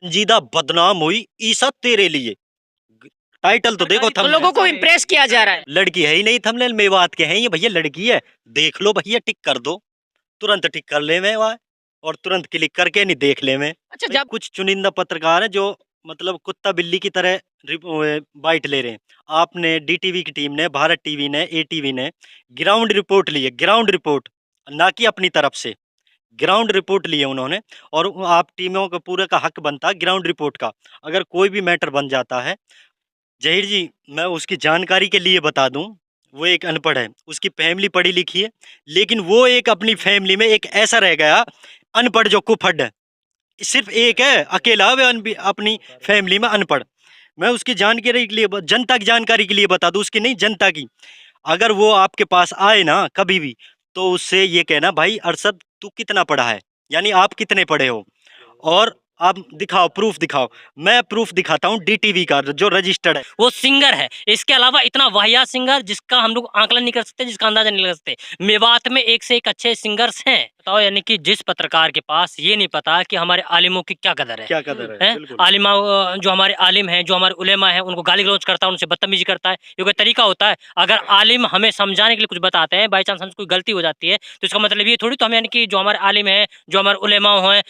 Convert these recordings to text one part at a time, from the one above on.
संजीदा बदनाम हुई ईसा तेरे लिए। टाइटल तो देखो, तो लोगों को इम्प्रेस किया जा रहा है। लड़की है ही नहीं, थंबनेल मेवात के हैं ये भैया, लड़की है। देख लो भैया, टिक कर दो, तुरंत टिक कर ले में वहाँ, और तुरंत क्लिक करके नहीं देख ले में। अच्छा, भाई जब कुछ चुनिंदा पत्रकार है जो मतलब कुत्ता बिल्ली की तरह बाइट ले रहे हैं। आपने डीटीवी की टीम ने, भारत टीवी ने, एटीवी ने ग्राउंड रिपोर्ट ली है, ग्राउंड रिपोर्ट, ना कि अपनी तरफ से ग्राउंड रिपोर्ट ली है उन्होंने। और आप टीमों का पूरा का हक बनता है ग्राउंड रिपोर्ट का। अगर कोई भी मैटर बन जाता है, जहीर जी, मैं उसकी जानकारी के लिए बता दूं, वो एक अनपढ़ है, उसकी फैमिली पढ़ी लिखी है, लेकिन वो एक अपनी फैमिली में एक ऐसा रह गया अनपढ़ जो कुफड है। सिर्फ एक है अकेला, वे अपनी फैमिली में अनपढ़। मैं उसकी जानकारी के लिए, जनता की जानकारी के लिए बता दूं, उसकी नहीं जनता की। अगर वो आपके पास आए ना कभी भी, तो उससे ये कहना, भाई अरशद तू कितना पढ़ा है, यानी आप कितने पढ़े हो, और आप दिखाओ, प्रूफ दिखाओ। मैं प्रूफ दिखाता हूँ डीटीवी का जो रजिस्टर्ड है। वो सिंगर है, इसके अलावा इतना वाहियात सिंगर जिसका हम लोग आंकलन नहीं कर सकते, जिसका अंदाजा नहीं लगा सकते। मेवात में एक से एक अच्छे सिंगर्स हैं। बताओ, यानी कि जिस पत्रकार के पास ये नहीं पता कि हमारे आलिमों की क्या कदर है, क्या कदर है, हैं? बिल्कुल। आलिमा, जो हमारे आलिम हैं, जो हमारे उलेमा हैं, उनको गाली गलौज करता है, उनसे बदतमीजी करता है, ये कोई तरीका होता है? अगर आलिम हमें समझाने के लिए कुछ बताते हैं, बाई चांस हमसे कोई गलती हो जाती है, तो इसका मतलब ये थोड़ी तो हम, यानी कि जो हमारे आलिम हैं, जो हमारे उलेमा हैं,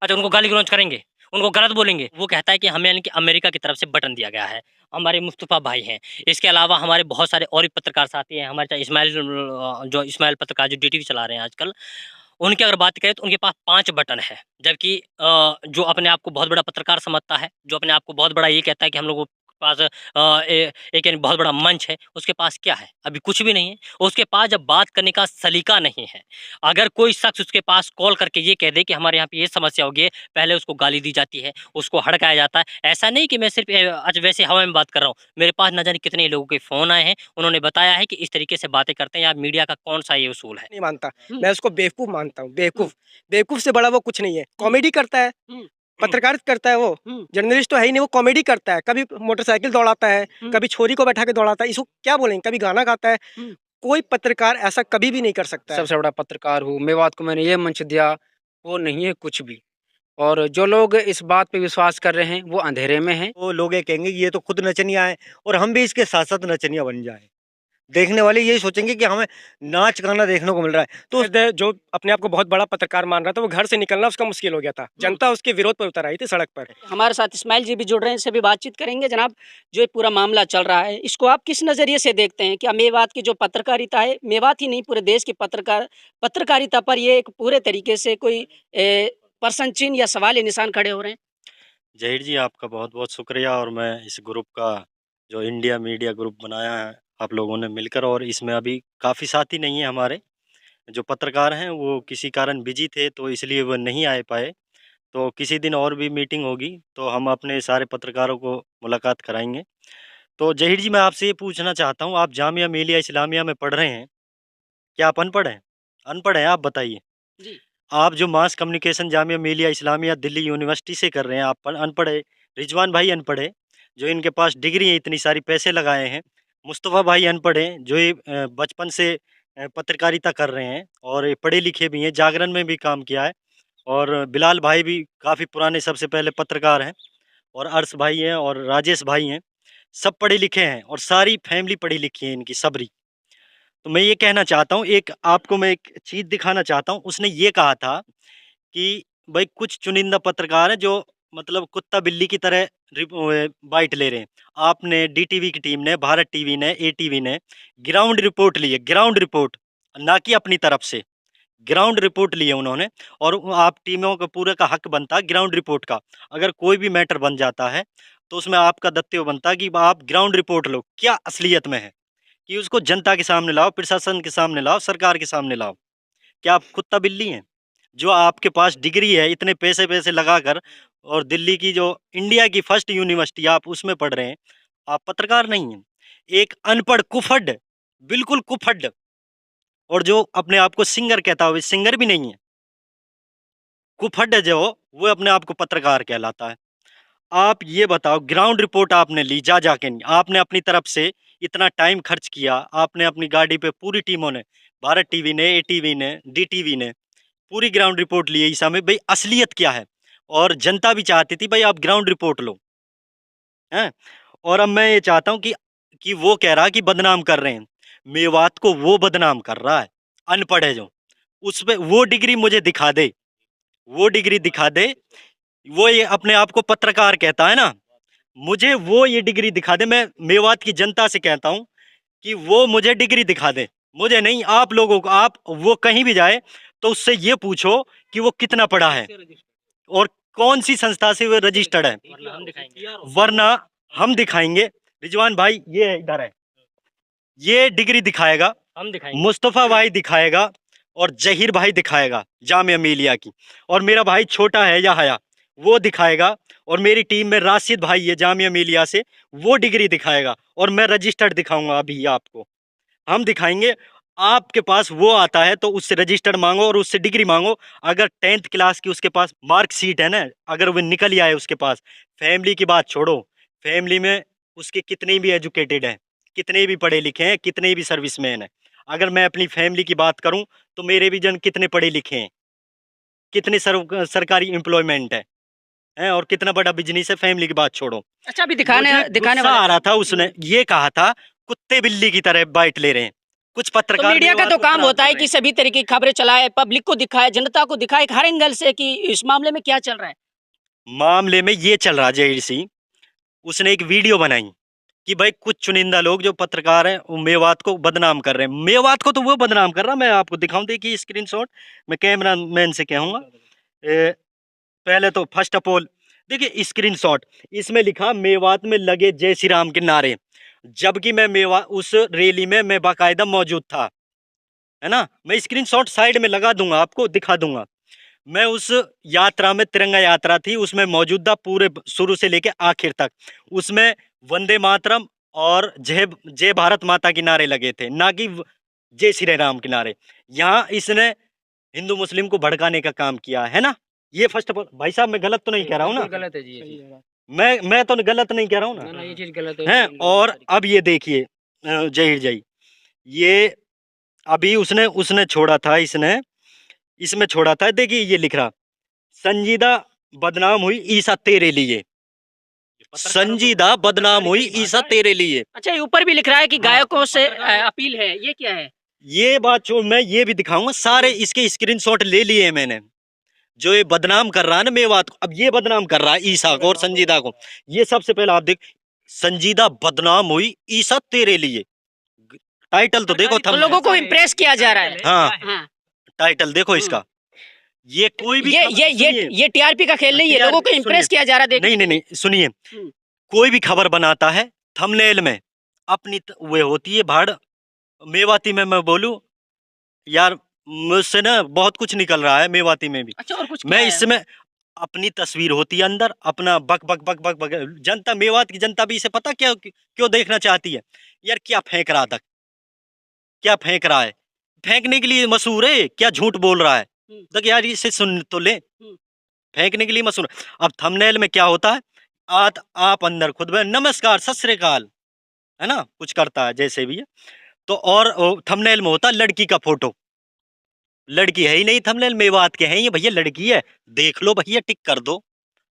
अच्छा उनको गाली गलौज करेंगे, उनको गलत बोलेंगे? वो कहता है कि हमें, यानी कि अमेरिका की तरफ से बटन दिया गया है। हमारे मुस्तफ़ा भाई हैं, इसके अलावा हमारे बहुत सारे और भी पत्रकार साथी हैं, हमारे चाहे इस्माइल, जो इस्माइल पत्रकार जो डीटीवी चला रहे हैं आजकल, उनकी अगर बात करें तो उनके पास 5 बटन है। जबकि जो अपने आप को बहुत बड़ा पत्रकार समझता है, जो अपने आप को बहुत बड़ा ये कहता है कि हम लोगों के पास एक यानी बहुत बड़ा मंच है, उसके पास क्या है? अभी कुछ भी नहीं है। उसके पास जब बात करने का सलीका नहीं है। अगर कोई शख्स उसके पास कॉल करके ये कह दे कि हमारे यहाँ पे ये समस्या हो गई है, पहले उसको गाली दी जाती है, उसको हड़काया जाता है। ऐसा नहीं कि मैं सिर्फ़ आज वैसे हवा में बात कर रहा हूँ। मेरे पास ना जाने कितने लोगों के फ़ोन आए हैं, उन्होंने बताया है कि इस तरीके से बातें करते हैं, या मीडिया का कौन-सा ये उसूल है। नहीं मानता, हुँ। मैं उसको बेवकूफ़ मानता हूँ, बेवकूफ़। बेवकूफ़ से बड़ा वो कुछ नहीं है। कॉमेडी करता है, हुँ, पत्रकारिता करता है वो, हुँ, जर्नलिस्ट तो है ही नहीं, वो कॉमेडी करता है। कभी मोटरसाइकिल दौड़ाता है, हुँ, कभी छोरी को बैठा के दौड़ाता है, इसको क्या बोलेंगे? कभी गाना गाता है। हुँ। कोई पत्रकार ऐसा कभी भी नहीं कर सकता है। सबसे बड़ा पत्रकार हूँ, मेवात को मैंने ये मंच दिया, वो नहीं है कुछ भी। और जो लोग इस बात पे विश्वास कर रहे हैं, वो अंधेरे में हैं। वो लोग ये कहेंगे कि ये तो खुद नचनिया है, और हम भी इसके साथ साथ नचनिया बन जाए। देखने वाले यही सोचेंगे कि हमें नाच गाना देखने को मिल रहा है। तो जो अपने आप को बहुत बड़ा पत्रकार मान रहा था, वो घर से निकलना उसका मुश्किल हो गया था। जनता उसके विरोध पर उतर आई थी सड़क पर। हमारे साथ इस्माइल जी भी जुड़ रहे हैं, इनसे भी बातचीत करेंगे। जनाब, जो ये पूरा मामला चल रहा है, इसको आप किस नज़रिए से देखते हैं? क्या मेवात की जो पत्रकारिता है, मेवात ही नहीं पूरे देश की पत्रकारिता पर ये एक पूरे तरीके से कोई प्रश्न चिन्ह या सवाल या निशान खड़े हो रहे हैं? ज़हीर जी, आपका बहुत-बहुत शुक्रिया। और मैं इस ग्रुप का, जो इंडिया मीडिया ग्रुप बनाया है आप लोगों ने मिलकर, और इसमें अभी काफ़ी साथी नहीं हैं हमारे, जो पत्रकार हैं वो किसी कारण बिज़ी थे, तो इसलिए वो नहीं आ पाए। तो किसी दिन और भी मीटिंग होगी, तो हम अपने सारे पत्रकारों को मुलाकात कराएँगे। तो ज़हीर जी, मैं आपसे ये पूछना चाहता हूँ, आप जामिया मिलिया इस्लामिया में पढ़ रहे हैं, क्या आप अनपढ़ हैं? अनपढ़ हैं आप, बताइए? जी। आप जो mass communication Jamia Millia Islamia Delhi university से कर रहे हैं, आप अनपढ़ है। रिजवान भाई अनपढ़ है, जो इनके पास डिग्री है, इतनी सारी पैसे लगाए हैं। मुस्तफ़ा भाई अनपढ़ हैं, जो ये बचपन से पत्रकारिता कर रहे हैं, और ये पढ़े लिखे भी हैं, जागरण में भी काम किया है। और बिलाल भाई भी काफ़ी पुराने सबसे पहले पत्रकार हैं, और अर्श भाई हैं, और राजेश भाई हैं। सब पढ़े लिखे हैं, और सारी फैमिली पढ़ी लिखी है इनकी, सबरी। तो मैं ये कहना चाहता हूँ, एक आपको मैं एक चीज़ दिखाना चाहता हूँ। उसने ये कहा था कि भाई कुछ चुनिंदा पत्रकार हैं जो मतलब कुत्ता बिल्ली की तरह बाइट ले रहे हैं। आपने डीटीवी की टीम ने, भारत टीवी ने, एटीवी ने ग्राउंड रिपोर्ट ली है, ग्राउंड रिपोर्ट, ना कि अपनी तरफ से। ग्राउंड रिपोर्ट ली है उन्होंने, और आप टीमों का पूरे का हक बनता है ग्राउंड रिपोर्ट का। अगर कोई भी मैटर बन जाता है, तो उसमें आपका दत्तव्य बनता है कि आप ग्राउंड रिपोर्ट लो, क्या असलियत में है, कि उसको जनता के सामने लाओ, प्रशासन के सामने लाओ, सरकार के सामने लाओ। क्या आप कुत्ता बिल्ली हैं? जो आपके पास डिग्री है, इतने पैसे-पैसे लगाकर, और दिल्ली की जो इंडिया की फर्स्ट यूनिवर्सिटी आप उसमें पढ़ रहे हैं, आप पत्रकार नहीं हैं। एक अनपढ़ कुफड, बिल्कुल कुफड, और जो अपने आप को सिंगर कहता है, वो सिंगर भी नहीं है। कुफड है जो, वो अपने आप को पत्रकार कहलाता है। आप ये बताओ, ग्राउंड रिपोर्ट आपने ली जा-जा के नहीं, आपने अपनी तरफ से इतना टाइम खर्च किया, आपने अपनी गाड़ी पे पूरी टीमों ने, भारत टीवी ने, एटीवी ने, डीटीवी ने पूरी ग्राउंड रिपोर्ट ली है इस समय, भाई असलियत क्या है? और जनता भी चाहती थी भाई आप ग्राउंड रिपोर्ट लो, हैं। और अब मैं ये चाहता हूँ कि वो कह रहा है कि बदनाम कर रहे हैं, मेवात को वो बदनाम कर रहा है, अनपढ़ है जो, उस पे वो डिग्री मुझे दिखा दे, वो डिग्री दिखा दे। वो ये अपने आप को पत्रकार कहता है ना, मुझे वो ये डिग्री दिखा दे। मैं मेवात की जनता से कहता हूँ कि वो मुझे डिग्री दिखा दे, मुझे नहीं, आप लोगों को। आप वो कहीं भी जाए तो उससे ये पूछो कि वो कितना पढ़ा है और कौन सी संस्था से वो रजिस्टर्ड है, वरना हम दिखाएंगे। वरना हम दिखाएंगे। रिजवान भाई ये इधर है, ये डिग्री दिखाएगा, हम दिखाएंगे। मुस्तफा भाई दिखाएगा और जहीर भाई दिखाएगा जामिया मिलिया की, और मेरा भाई छोटा है या हया वो दिखाएगा, और मेरी टीम में राशिद भाई है जामिया मिलिया से, वो डिग्री दिखाएगा, और मैं रजिस्टर्ड दिखाऊंगा अभी आपको, हम दिखाएंगे। आपके पास वो आता है तो उससे रजिस्टर्ड मांगो और उससे डिग्री मांगो। अगर 10th क्लास की उसके पास मार्कशीट है ना, अगर वो निकल ही आए उसके पास, फैमिली की बात छोड़ो, फैमिली में उसके कितने भी एजुकेटेड हैं, कितने भी पढ़े लिखे हैं, कितने भी सर्विसमैन हैं, अगर मैं अपनी फैमिली की बात करूं तो मेरे भी जन कितने पढ़े लिखे हैं, कितने सरकारी एम्प्लॉयमेंट है और कितना बड़ा बिजनेस है, फैमिली की बात छोड़ो। अच्छा अभी मुझे दिखाने गुस्सा आ वाले रहा था, उसने ये कहा था कुत्ते बिल्ली की तरह बाइट ले रहे हैं कुछ तो पत्रकार। मीडिया का मेवात तो को काम खराब होता कर है रहे कि हैं। सभी तरीके की खबरें चलाए, पब्लिक को दिखाए, जनता को दिखाए हर एंगल से कि इस मामले में क्या चल रहा है। मामले में ये चल रहा जहीर सिंह, उसने एक वीडियो बनाई कि भाई कुछ चुनिंदा लोग जो पत्रकार हैं वो मेवात को बदनाम कर रहे हैं। मेवात को तो वो बदनाम कर रहा, मैं आपको दिखाऊं, देखिए स्क्रीनशॉट, मैं कैमरा मैन से कहूंगा। पहले तो फर्स्ट ऑफ ऑल देखिए स्क्रीनशॉट, इसमें लिखा मेवात में लगे जय श्री राम के नारे, जबकि मैं मेवा उस रैली में मैं बाकायदा मौजूद था, है ना। मैं स्क्रीनशॉट साइड में लगा दूंगा, आपको दिखा दूंगा। मैं उस यात्रा में, तिरंगा यात्रा थी उसमें मौजूद था पूरे शुरू से लेके आखिर तक। उसमें वंदे मातरम और जय जय भारत माता के नारे लगे थे, ना कि जय श्री राम के नारे। यहाँ इसने हिंदू मुस्लिम को भड़काने का काम किया है ना। ये फर्स्ट ऑफ ऑल, भाई साहब मैं गलत तो नहीं कह रहा हूँ ना, बिल्कुल गलत है जी ये चीज। मैं तो गलत नहीं कह रहा हूँ ना ना, ना ये चीज गलत है हैं। और अब ये देखिए जहीर जई, ये अभी उसने उसने छोड़ा था, इसमें छोड़ा था, देखिए ये लिख रहा, संजीदा बदनाम हुई ईसा तेरे लिए, संजीदा बदनाम हुई ईसा तेरे लिए। अच्छा ये ऊपर भी लिख रहा है कि हाँ। गायकों से अपील है, ये क्या है। ये बात छोड़, मैं ये भी दिखाऊंगा, सारे इसके स्क्रीनशॉट ले लिए हैं मैंने। जो ये बदनाम कर रहा है ना मेवात को, अब ये बदनाम कर रहा है ईसा को और संजीदा को। ये सबसे पहले आप देख, संजीदा बदनाम हुई ईसा तेरे लिए, टाइटल तो देखो, तो थंबनेल। लोगों को इम्प्रेस किया जा रहा है। हाँ, हाँ। टाइटल देखो इसका। ये कोई भी खबर- सुनिए, ये टीआरपी का खेल नहीं है, TRP लोगों को इम्प्रेस सुनिए। किया जा रहा है। देखने नहीं नहीं के लिए। नहीं, सुनिए, हम्म। कोई भी खबर बनाता है थंबनेल में अपनी वे होती है भाड़। मेवाती में मैं बोलूं यार, मुझसे ना बहुत कुछ निकल रहा है मेवाती में भी। अच्छा और कुछ मैं क्या है? इसमें अपनी तस्वीर होती है अंदर, अपना बक बक बक बक बक, जनता, मेवात की जनता भी इसे पता क्या क्यों देखना चाहती है यार, क्या फेंक रहा था, क्या फेंक रहा है, फेंकने के लिए मशहूर है, क्या झूठ बोल रहा है। देख यार इसे सुन तो ले, फेंकने के लिए मशहूर। अब थंबनेल में क्या होता है, आप अंदर खुद में नमस्कार सत श्री अकाल, है ना, कुछ करता है जैसे भी है तो, और थंबनेल में होता है लड़की का फोटो। लड़की है ही नहीं थंबनेल, मेवात के हैं ये भैया, लड़की है, देख लो भैया, टिक कर दो,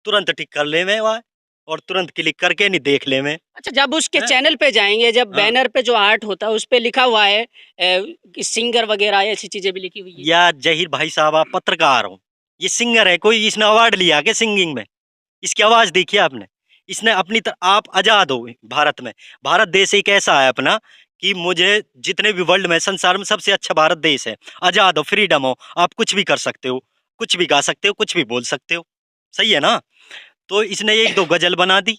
तुरंत टिक कर ले में वहाँ, और तुरंत क्लिक करके नहीं देख ले में। अच्छा जब उसके हैं? चैनल पे जाएंगे, जब हाँ। बैनर पे जो आर्ट होता है उस पे लिखा हुआ है कि सिंगर वगैरह ऐसी चीजें भी लिखी हुई है। या जहीर भाई साहब आप पत्रकार हो, ये सिंगर है कोई, इसने अवार्ड लिया के सिंगिंग में, इसकी आवाज देखिए आपने, इसने अपनी आप आजाद हो भारत में। भारत देश एक ऐसा है अपना कि मुझे जितने भी वर्ल्ड में, संसार में सबसे अच्छा भारत देश है, आजाद हो, फ्रीडम हो, आप कुछ भी कर सकते हो, कुछ भी गा सकते हो, कुछ भी बोल सकते हो, सही है ना। तो इसने एक दो गजल बना दी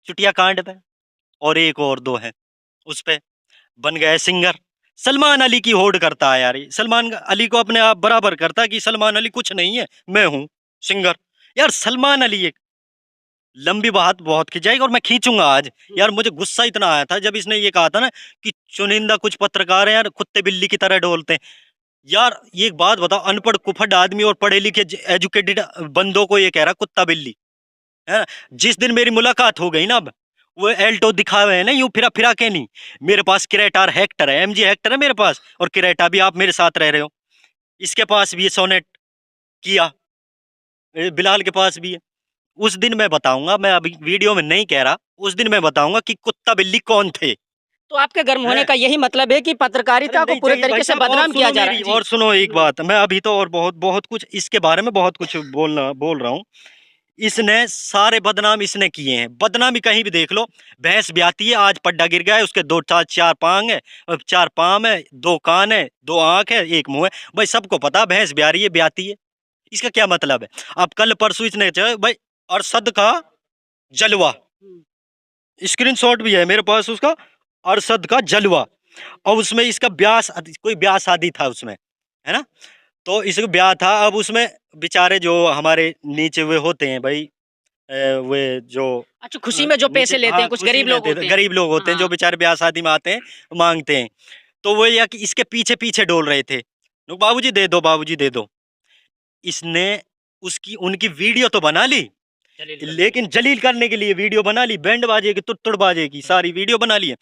चुटिया कांड पे, और एक और दो है उस पे, बन गए सिंगर। सलमान अली की होड़ करता है यार, सलमान अली को अपने आप बराबर करता है कि सलमान अली कुछ नहीं है, मैं हूँ सिंगर। यार सलमान अली एक लंबी बात बहुत खिंचाएगी और मैं खींचूंगा आज। यार मुझे गुस्सा इतना आया था जब इसने ये कहा था ना कि चुनिंदा कुछ पत्रकार हैं यार कुत्ते बिल्ली की तरह डोलते हैं। यार ये एक बात बताओ, अनपढ़ कुफड़ आदमी और पढ़े लिखे एजुकेटेड बंदों को ये कह रहा कुत्ता बिल्ली, है ना। जिस दिन मेरी मुलाकात हो गई ना, अब वो एल्टो दिखावे है ना, यूं फिरा फिरा के नहीं, मेरे पास क्रेटा हेक्टर है, MG हेक्टर है मेरे पास, और क्रेटा भी आप मेरे साथ रह रहे हो, इसके पास भी ये सोनेट किया, बिलाल के पास भी है। उस दिन मैं बताऊंगा, मैं अभी वीडियो में नहीं कह रहा, उस दिन मैं बताऊंगा कि कुत्ता बिल्ली कौन थे। तो आपके गर्म होने हैं? का यही मतलब है कि अरे पत्रकारिता को नहीं पूरे जहीर भाई तरीके से साहब, और बदनाम किया सुनो जा रहा मेरी, है जी। और सुनो एक बात, मैं अभी तो और बहुत बहुत कुछ इसके बारे में बहुत कुछ बोल रहा हूँ। इसने सारे बदनाम इसने किए हैं, बदनामी कहीं भी देख लो। भैंस ब्याती है, आज पड्डा गिर गया है, उसके दो चार चार पांग है, चार पाँव है, दो कान है, दो आंख है, एक मुंह है। भाई सबको पता भैंस ब्या रही है, ब्याती है, इसका क्या मतलब है? अब कल परसों इसने भाई अरशद का जलवा, स्क्रीनशॉट भी है मेरे पास उसका, अरशद का जलवा। और उसमें इसका कोई ब्याह शादी था उसमें, है ना? तो इसका ब्याह था। अब उसमें बेचारे जो हमारे नीचे वे होते हैं भाई, वे जो अच्छा, खुशी में जो नीचे, पैसे लेते हाँ हैं कुछ खुशी गरीब में लोग होते हैं। गरीब लोग होते हैं जो हाँ। बेचारे ब्याह शादी में आते हैं, मांगते हैं। तो वो या कि इसके पीछे पीछे डोल रहे थे, लोग बाबूजी दे दो, बाबूजी दे दो। इसने उसकी उनकी वीडियो तो बना ली, लेकिन जलील करने के लिए वीडियो बना ली, बैंड बाजे की, तुत्तुड़ बाजे की सारी वीडियो बना ली है।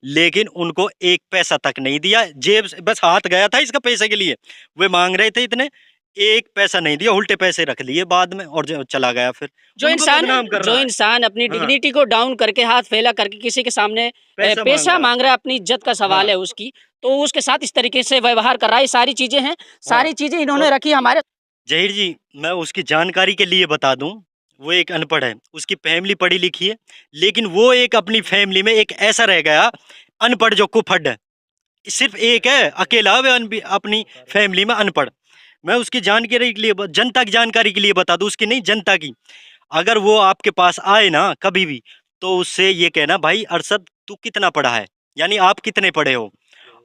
लेकिन उनको एक पैसा तक नहीं दिया, जेब से बस हाथ गया था इसका पैसे के लिए, वे मांग रहे थे इतने, एक पैसा नहीं दिया, उल्टे पैसे रख लिए बाद में और चला गया। फिर उनको बदनाम कर जो रहा है। इंसान अपनी हाँ, डिग्निटी को डाउन करके हाथ फैला करके किसी के सामने पैसा मांग पैसा रहा है। मांग रहा है, अपनी इज्जत का सवाल हाँ, है उसकी, तो उसके साथ इस तरीके से व्यवहार कर रहा है। ये सारी चीजें हैं, हाँ। सारी चीजें इन्होंने और रखी हमारे। जहीर जी, मैं उसकी जानकारी के लिए बता दूं, वो एक अनपढ़ है, उसकी फैमिली पढ़ी लिखी है, लेकिन वो एक अपनी फैमिली में एक ऐसा रह गया अनपढ़ जो कुफड है। सिर्फ एक है अकेला, वे अपनी फैमिली में अनपढ़। मैं उसकी जानकारी के लिए, जनता की जानकारी के लिए बता दूं, उसकी नहीं जनता की। अगर वो आपके पास आए ना कभी भी, तो उससे ये कहना, भाई अरशद तू कितना पढ़ा है, यानी आप कितने पढ़े हो,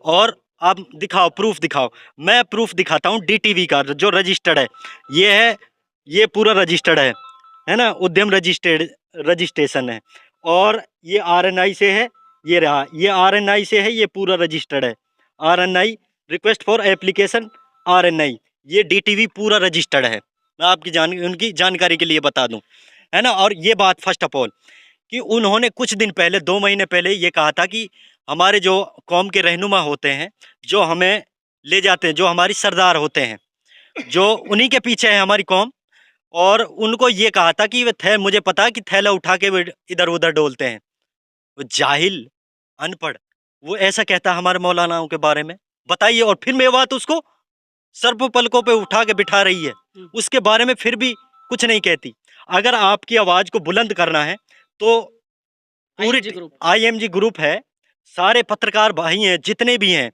और आप दिखाओ, प्रूफ दिखाओ। मैं प्रूफ दिखाता हूँ, डीटीवी का जो रजिस्टर्ड है, ये है, ये पूरा रजिस्टर्ड है ना, उद्यम रजिस्टर्ड रजिस्ट्रेशन है। और ये आरएनआई से है, ये रहा, ये आरएनआई से है, ये पूरा रजिस्टर्ड है, RNI request for application, RNI, ये डीटीवी पूरा रजिस्टर्ड है। मैं आपकी उनकी जानकारी के लिए बता दूं, है ना। और ये बात फर्स्ट ऑफ ऑल कि उन्होंने कुछ दिन पहले, 2 महीने पहले ये कहा था कि हमारे जो कौम के रहनुमा होते हैं, जो हमें ले जाते हैं, जो हमारी सरदार होते हैं, जो उन्हीं के पीछे है हमारी कौम, और उनको ये कहा था कि वे मुझे पता है कि थैला उठा के वे इधर उधर डोलते हैं। वो जाहिल, अनपढ़, वो ऐसा कहता है हमारे मौलानाओं के बारे में, बताइए। और फिर मैं बात उसको सर पे पलकों पे उठा के बिठा रही है, उसके बारे में फिर भी कुछ नहीं कहती। अगर आपकी आवाज को बुलंद करना है तो पूरी IMG ग्रुप। आईएमजी ग्रुप है, सारे पत्रकार भाई हैं जितने भी हैं,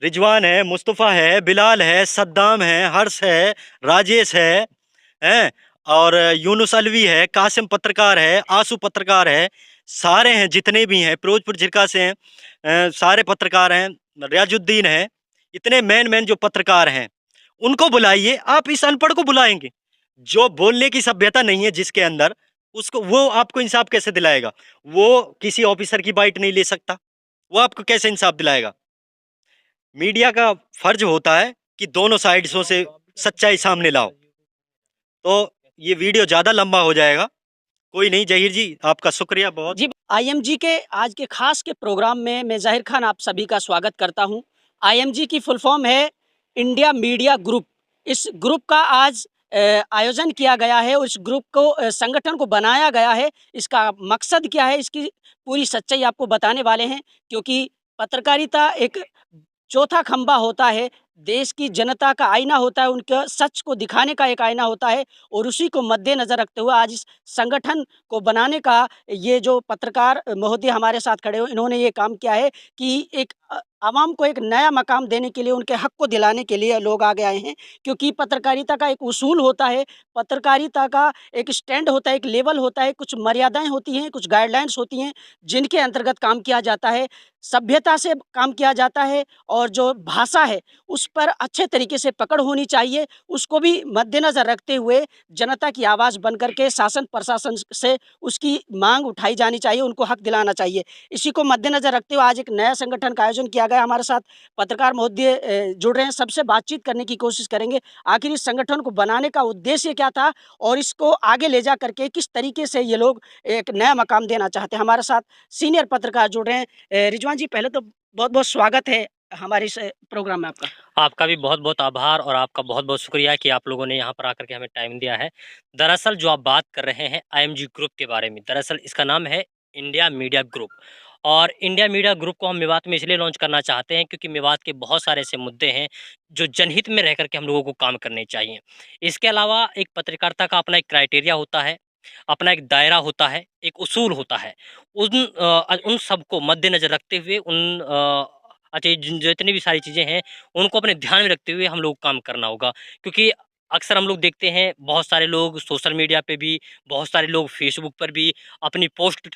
रिजवान है, मुस्तफ़ा है, बिलाल है, सद्दाम है, हर्ष है, राजेश है, और यूनुस अलवी है, कासिम पत्रकार है, आंसू पत्रकार है, सारे हैं जितने भी हैं, फिरोजपुर झिरका से हैं, सारे पत्रकार हैं, रियाजुद्दीन है, इतने मेन जो पत्रकार हैं, उनको बुलाइए। आप इस अनपढ़ को बुलाएंगे, जो बोलने की सभ्यता नहीं है जिसके अंदर, उसको, वो आपको इंसाफ कैसे दिलाएगा? वो किसी ऑफिसर की बाइट नहीं ले सकता, वो आपको कैसे इंसाफ दिलाएगा? मीडिया का फर्ज होता है कि दोनों साइड्सों से सच्चाई सामने लाओ। तो ये वीडियो ज़्यादा लंबा हो जाएगा, कोई नहीं। जहीर जी, आपका शुक्रिया बहुत। जी, आईएमजी के आज के खास के प्रोग्राम में मैं ज़ाहिर खान आप सभी का स्वागत करता हूं। आईएमजी की फुल फॉर्म है इंडिया मीडिया ग्रुप। इस ग्रुप का आज आयोजन किया गया है और इस ग्रुप को संगठन को बनाया गया है। इसका मकसद क्या है, इसकी पूरी सच्चाई आपको बताने वाले हैं, क्योंकि पत्रकारिता एक चौथा खंभा होता है, देश की जनता का आईना होता है, उनके सच को दिखाने का एक आईना होता है, और उसी को मद्देनज़र रखते हुए आज इस संगठन को बनाने का ये जो पत्रकार महोदय हमारे साथ खड़े हो, इन्होंने ये काम किया है कि एक आवाम को एक नया मकाम देने के लिए, उनके हक को दिलाने के लिए लोग आगे आए हैं। क्योंकि पत्रकारिता का एक उसूल होता है, पत्रकारिता का एक स्टैंड होता है, एक लेवल होता है, कुछ मर्यादाएं होती हैं, कुछ गाइडलाइंस होती हैं, जिनके अंतर्गत काम किया जाता है, सभ्यता से काम किया जाता है, और जो भाषा है उस पर अच्छे तरीके से पकड़ होनी चाहिए। उसको भी मद्देनज़र रखते हुए जनता की आवाज़ बन कर के शासन प्रशासन से उसकी मांग उठाई जानी चाहिए, उनको हक दिलाना चाहिए। इसी को मद्देनज़र रखते हुए आज एक नया संगठन का आयोजन किया गया। हमारे साथ पत्रकार महोदय जुड़ रहे हैं, सबसे बातचीत करने की कोशिश करेंगे। आखिर इस संगठन को बनाने का उद्देश्य क्या था और इसको आगे ले जा करके किस तरीके से ये लोग एक नया मकाम देना चाहते हैं। हमारे साथ सीनियर पत्रकार जुड़ रहे हैं। रिजवान जी, पहले तो बहुत बहुत स्वागत है हमारे इस प्रोग्राम में आपका। आपका भी बहुत-बहुत आभार और आपका बहुत-बहुत शुक्रिया कि आप लोगों ने यहाँ पर आकर के हमें टाइम दिया है। दरअसल जो आप बात कर रहे हैं आईएमजी ग्रुप के बारे में, दरअसल इसका नाम है इंडिया मीडिया ग्रुप। और इंडिया मीडिया ग्रुप को हम मेवात में इसलिए लॉन्च करना चाहते हैं क्योंकि मेवात के बहुत सारे ऐसे मुद्दे हैं जो जनहित में रह कर के हम लोगों को काम करने चाहिए। इसके अलावा एक पत्रकारिता का अपना एक क्राइटेरिया होता है, अपना एक दायरा होता है, एक उसूल होता है। उन सबको मद्देनज़र रखते हुए अच्छा, जितनी भी सारी चीज़ें हैं उनको अपने ध्यान में रखते हुए हम लोग काम करना होगा। क्योंकि अक्सर हम लोग देखते हैं बहुत सारे लोग सोशल मीडिया पे भी, बहुत सारे लोग फेसबुक पर भी अपनी पोस्ट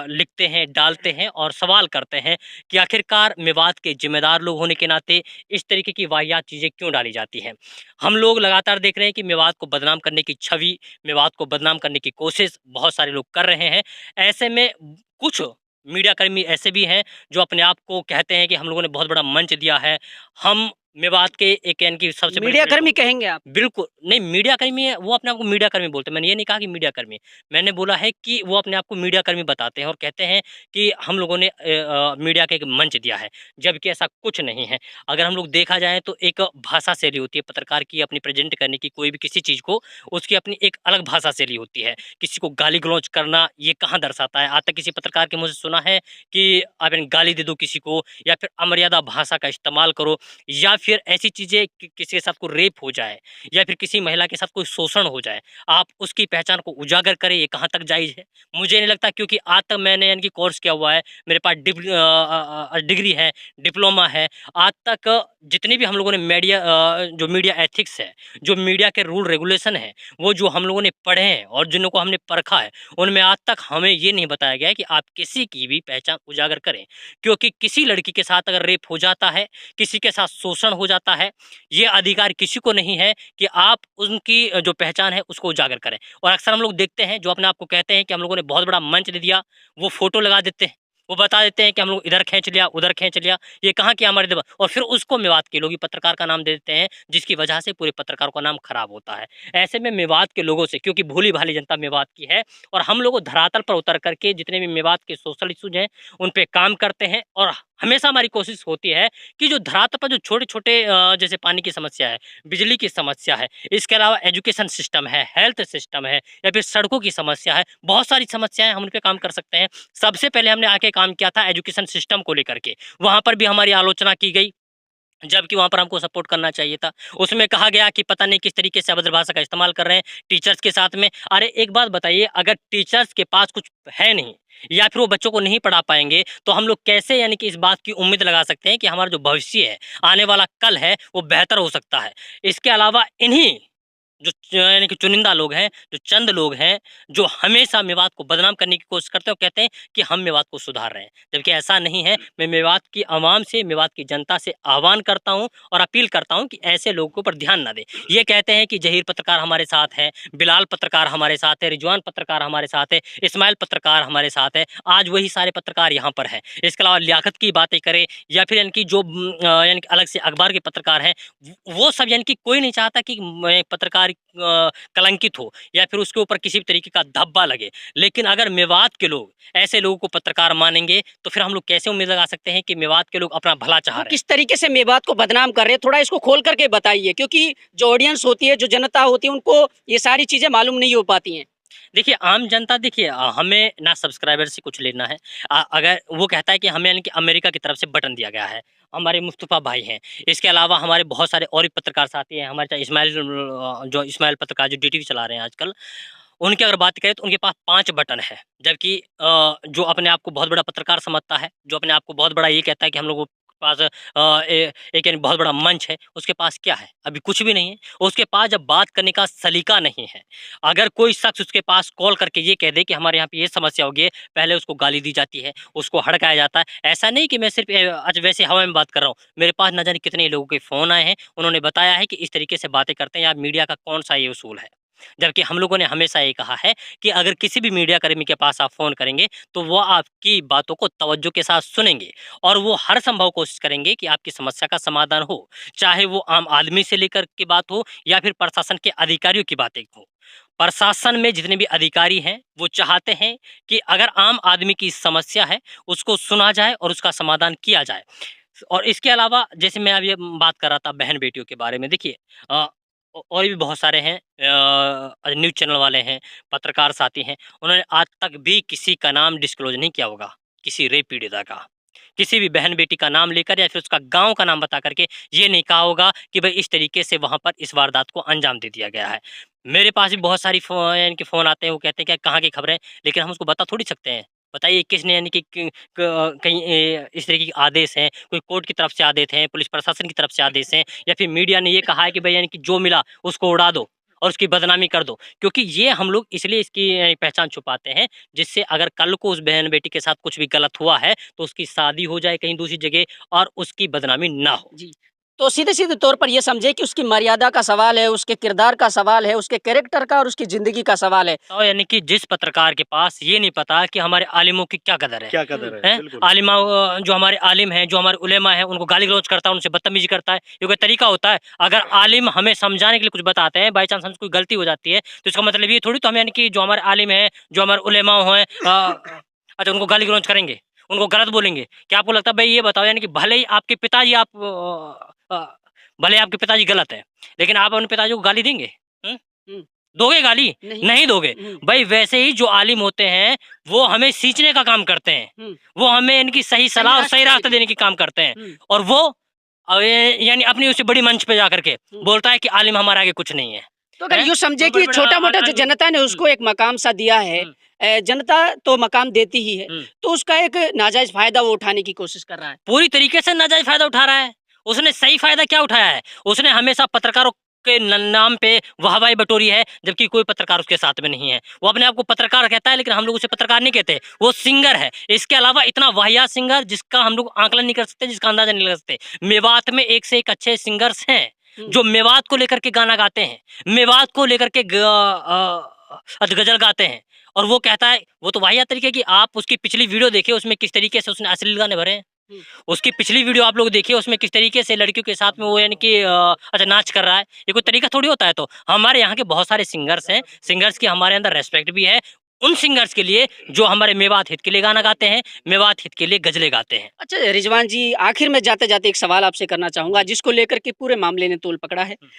लिखते हैं, डालते हैं और सवाल करते हैं कि आखिरकार मेवात के ज़िम्मेदार लोग होने के नाते इस तरीके की वाहियात चीज़ें क्यों डाली जाती हैं। हम लोग लगातार देख रहे हैं कि मेवात को बदनाम करने की छवि, मेवात को बदनाम करने की कोशिश बहुत सारे लोग कर रहे हैं। ऐसे में कुछ मीडियाकर्मी ऐसे भी हैं जो अपने आप को कहते हैं कि हम लोगों ने बहुत बड़ा मंच दिया है। हम मेवात के एक यानी कि सबसे बड़े मीडिया कर्मी प्लेटफ़ॉर्म। कहेंगे आप? बिल्कुल, नहीं मीडियाकर्मी है, वो अपने आप को मीडियाकर्मी बोलते हैं। मैंने ये नहीं कहा कि मीडियाकर्मी। मैंने बोला है कि वो अपने आप को मीडियाकर्मी बताते हैं और कहते हैं कि हम लोगों ने मीडिया का एक मंच दिया है, जबकि ऐसा कुछ नहीं है। अगर हम लोग देखा जाए तो एक भाषा शैली होती है पत्रकार की अपनी प्रेज़ेंट करने की, कोई भी किसी चीज़ को, उसकी अपनी एक अलग भाषा शैली होती है। किसी को गाली-गलौच करना ये कहाँ दर्शाता है? आज तक किसी पत्रकार के मुँह से सुना है कि आप यानी गाली दे दो किसी को या फिर अमर्यादा भाषा का इस्तेमाल करो या फिर ऐसी चीज़ें कि किसी के साथ कोई रेप हो जाए या फिर किसी महिला के साथ कोई शोषण हो जाए, आप उसकी पहचान को उजागर करें, ये कहाँ तक जायज़ है? मुझे नहीं लगता, क्योंकि आज तक मैंने यानी कि कोर्स किया हुआ है, मेरे पास डिग्री है, डिप्लोमा है। आज तक जितनी भी हम लोगों ने जो मीडिया एथिक्स है, जो मीडिया के रूल रेगुलेशन हैं, वो जो हम लोगों ने पढ़े हैं और जिनको हमने परखा है, उनमें आज तक हमें ये नहीं बताया गया है कि आप किसी की भी पहचान उजागर करें। क्योंकि किसी लड़की के साथ अगर रेप हो जाता है, किसी के साथ शोषण हो जाता है, ये अधिकार किसी को नहीं है कि आप उनकी जो पहचान है उसको उजागर करें। और अक्सर हम लोग देखते हैं जो अपने आप को कहते हैं कि हम लोगों ने बहुत बड़ा मंच दे दिया, वो फ़ोटो लगा देते हैं। वो बता देते हैं कि हम लोग इधर खींच लिया, उधर खींच लिया, ये कहाँ की हमारे और फिर उसको मेवात के लोग ही पत्रकार का नाम दे देते हैं, जिसकी वजह से पूरे पत्रकारों का नाम खराब होता है। ऐसे में मेवात के लोगों से, क्योंकि भोली-भाली जनता मेवात की है और हम लोग धरातल पर उतर करके जितने भी मेवात के सोशल इश्यूज़ हैं, उन पे काम करते हैं और हमेशा हमारी कोशिश होती है कि जो धरातल पर जो छोटे-छोटे जैसे पानी की समस्या है, बिजली की समस्या है, इसके अलावा एजुकेशन सिस्टम है, हेल्थ सिस्टम है या फिर सड़कों की समस्या है, बहुत सारी समस्याएँ हम उन पे काम कर सकते हैं। सबसे पहले हमने आके काम किया था एजुकेशन सिस्टम को लेकर के, वहाँ पर भी हमारी आलोचना की गई। जबकि वहाँ पर हमको सपोर्ट करना चाहिए था। उसमें कहा गया कि पता नहीं किस तरीके से अभद्र भाषा का इस्तेमाल कर रहे हैं टीचर्स के साथ में। अरे एक बात बताइए, अगर टीचर्स के पास कुछ है नहीं या फिर वो बच्चों को नहीं पढ़ा पाएँगे, तो हम लोग कैसे यानी कि इस बात की उम्मीद लगा सकते हैं कि हमारा जो भविष्य है, आने वाला कल है, वो बेहतर हो सकता है। इसके अलावा इन्हीं जो यानी कि चुनिंदा लोग हैं, जो चंद लोग हैं, जो हमेशा मेवात को बदनाम करने की कोशिश करते हैं और कहते हैं कि हम मेवात को सुधार रहे हैं, जबकि ऐसा नहीं है। मैं मेवात की आवाम से, मेवात की जनता से आह्वान करता हूँ और अपील करता हूँ कि ऐसे लोगों पर ध्यान ना दें। ये कहते हैं कि ज़हीर पत्रकार हमारे साथ है, बिलाल पत्रकार हमारे साथ है, रिजवान पत्रकार हमारे साथ है, इस्माइल पत्रकार हमारे साथ है, आज वही सारे पत्रकार यहाँ पर हैं। इसके अलावा लियाकत की बातें करें या फिर यानी कि जो यानी कि अलग से अखबार के पत्रकार हैं, वो सब यानी कि कोई नहीं चाहता कि पत्रकार कलंकित हो या फिर उसके ऊपर किसी भी तरीके का धब्बा लगे। लेकिन अगर मेवात के लोग ऐसे लोगों को पत्रकार मानेंगे, तो फिर हम लोग कैसे उम्मीद लगा सकते हैं कि मेवात के लोग अपना भला चाह वो रहे हैं। किस तरीके से मेवात को बदनाम कर रहे हैं, थोड़ा इसको खोल करके बताइए, क्योंकि जो ऑडियंस होती है, जो जनता होती है, उनको ये सारी चीज़ें मालूम नहीं हो पाती हैं। देखिए, आम जनता देखिए, हमें ना सब्सक्राइबर से कुछ लेना है। अगर वो कहता है कि हमें यानी कि अमेरिका की तरफ से बटन दिया गया है, हमारे मुस्तफ़ा भाई हैं। इसके अलावा हमारे बहुत सारे और भी पत्रकार साथी हैं, हमारे चाहे जो इस्माइल पत्रकार जो डीटीवी चला रहे हैं आजकल, उनकी अगर बात करें तो उनके पास 5 बटन है। जबकि जो अपने आप को बहुत बड़ा पत्रकार समझता है, जो अपने आप को बहुत बड़ा ये कहता है कि हम लोगों के पास एक यानी बहुत बड़ा मंच है, उसके पास क्या है? अभी कुछ भी नहीं है। उसके पास जब बात करने का सलीका नहीं है। अगर कोई शख्स उसके पास कॉल करके ये कह दे कि हमारे यहाँ पे ये समस्या हो गई है, पहले उसको गाली दी जाती है, उसको हड़काया जाता है। ऐसा नहीं कि मैं सिर्फ़ आज वैसे हवा में बात कर रहा हूँ। मेरे पास ना जाने कितने लोगों के फ़ोन आए हैं, उन्होंने बताया है कि इस तरीके से बातें करते हैं, या मीडिया का कौन-सा ये उसूल है। जबकि हम लोगों ने हमेशा ये कहा है कि अगर किसी भी मीडिया कर्मी के पास आप फ़ोन करेंगे, तो वो आपकी बातों को तवज्जो के साथ सुनेंगे और वो हर संभव कोशिश करेंगे कि आपकी समस्या का समाधान हो। चाहे वो आम आदमी से लेकर के बात हो या फिर प्रशासन के अधिकारियों की बातें हो। प्रशासन में जितने भी अधिकारी हैं, वो चाहते हैं कि अगर आम आदमी की समस्या है, उसको सुना जाए और उसका समाधान किया जाए। और इसके अलावा जैसे मैं अभी बात कर रहा था बहन बेटियों के बारे में, देखिए और भी बहुत सारे हैं, न्यूज़ चैनल वाले हैं, पत्रकार साथी हैं, उन्होंने आज तक भी किसी का नाम डिस्क्लोज नहीं किया होगा, किसी रेप पीड़िता का, किसी भी बहन बेटी का नाम लेकर या फिर उसका गांव का नाम बता करके ये नहीं कहा होगा कि भाई इस तरीके से वहां पर इस वारदात को अंजाम दे दिया गया है। मेरे पास भी बहुत सारी यानी कि फ़ोन आते हैं, वो कहते हैं कि कहाँ की खबरें, लेकिन हम उसको बता थोड़ी सकते हैं। बताइए किसने, यानी कि कहीं इस तरीके के आदेश हैं, कोई कोर्ट की तरफ से आदेश हैं, पुलिस प्रशासन की तरफ से आदेश हैं, या फिर मीडिया ने ये कहा है कि भाई यानी कि जो मिला उसको उड़ा दो और उसकी बदनामी कर दो, क्योंकि ये हम लोग इसलिए इसकी पहचान छुपाते हैं, जिससे अगर कल को उस बहन बेटी के साथ कुछ भी गलत हुआ है तो उसकी शादी हो जाए कहीं दूसरी जगह और उसकी बदनामी ना हो। जी। तो सीधे-सीधे तौर पर ये समझे कि उसकी मर्यादा का सवाल है, उसके किरदार का सवाल है, उसके कैरेक्टर का और उसकी ज़िंदगी का सवाल है। तो यानी कि जिस पत्रकार के पास ये नहीं पता कि हमारे आलिमों की क्या कदर है, क्या कदर है, हैं? बिल्कुल। आलिमा जो हमारे आलिम हैं, जो हमारे उलेमा हैं, उनको गाली-गलौज करता है, उनसे बदतमीज़ी करता है, ये कोई तरीका होता है? अगर आलिम हमें समझाने के लिए कुछ बताते हैं, बाय चांस हमसे कोई गलती हो जाती है, तो इसका मतलब ये थोड़ी तो हम यानी कि जो हमारे आलिम हैं, जो हमारे उलेमा हैं अच्छा उनको गाली-गलौज करेंगे, उनको गलत बोलेंगे। क्या आपको लगता है, भई ये बताओ, यानी कि भले ही आपके पिताजी भले आपके पिताजी गलत हैं, लेकिन आप अपने पिताजी को गाली देंगे? हुँ? हुँ। दोगे गाली? नहीं। नहीं दोगे। हुँ। भाई वैसे ही जो आलिम होते हैं, वो हमें सींचने का काम करते हैं। हुँ। वो हमें इनकी सही सलाह और सही रास्ता देने देने की काम करते हैं। हुँ। और वो यानी अपनी उसी बड़ी मंच पे जाकर के हुँ। बोलता है कि आलिम हमारे आगे कुछ नहीं है। तो अगर हैं? यूँ समझे तो कि बड़ा छोटा-मोटा जो हुँ, जनता ने उसको एक मकाम सा दिया है, हुँ, जनता तो मकाम देती ही है, हुँ। तो उसका एक नाजायज़ फ़ायदा वो उठाने की कोशिश कर रहा है। पूरी तरीके से नाजायज़ फ़ायदा उठा रहा है। उसने सही फ़ायदा क्या उठाया है? उसने हमेशा पत्रकारों के नाम पे वाहवाही बटोरी है, जबकि कोई पत्रकार उसके साथ में नहीं है। वो अपने आप को पत्रकार कहता है, लेकिन हम लोग उसे पत्रकार नहीं कहते, वो सिंगर है। इसके अलावा इतना वाहियात सिंगर जिसका हम लोग आकलन नहीं कर सकते, जिसका अंदाज़ा नहीं लगा सकते। मेवात में एक से एक अच्छे सिंगर्स हैं, हुँ। जो मेवात को लेकर के गाना गाते हैं, मेवात को लेकर के गज़ल गाते हैं। और वो कहता है, वो तो वाहियात तरीके की, आप उसकी पिछली वीडियो देखिए, उसमें किस तरीके से उसने अश्लील गाने भरे हैं। हुँ। उसकी पिछली वीडियो आप लोग देखिए, उसमें किस तरीके से लड़कियों के साथ में वो यानी कि अच्छा नाच कर रहा है। ये कोई तरीका थोड़ी होता है। तो हमारे यहाँ के बहुत सारे सिंगर्स हैं, सिंगर्स की हमारे अंदर रिस्पेक्ट भी है। उन सिंगर्स के लिए जो हमारे मेवात हित के लिए गाना गाते हैं, मेवात हित के लिए गज़लें गाते हैं। अच्छा रिजवान जी, आखिर में जाते-जाते एक सवाल आपसे करना चाहूँगा, जिसको लेकर के पूरे मामले ने तूल पकड़ा है। हुँ।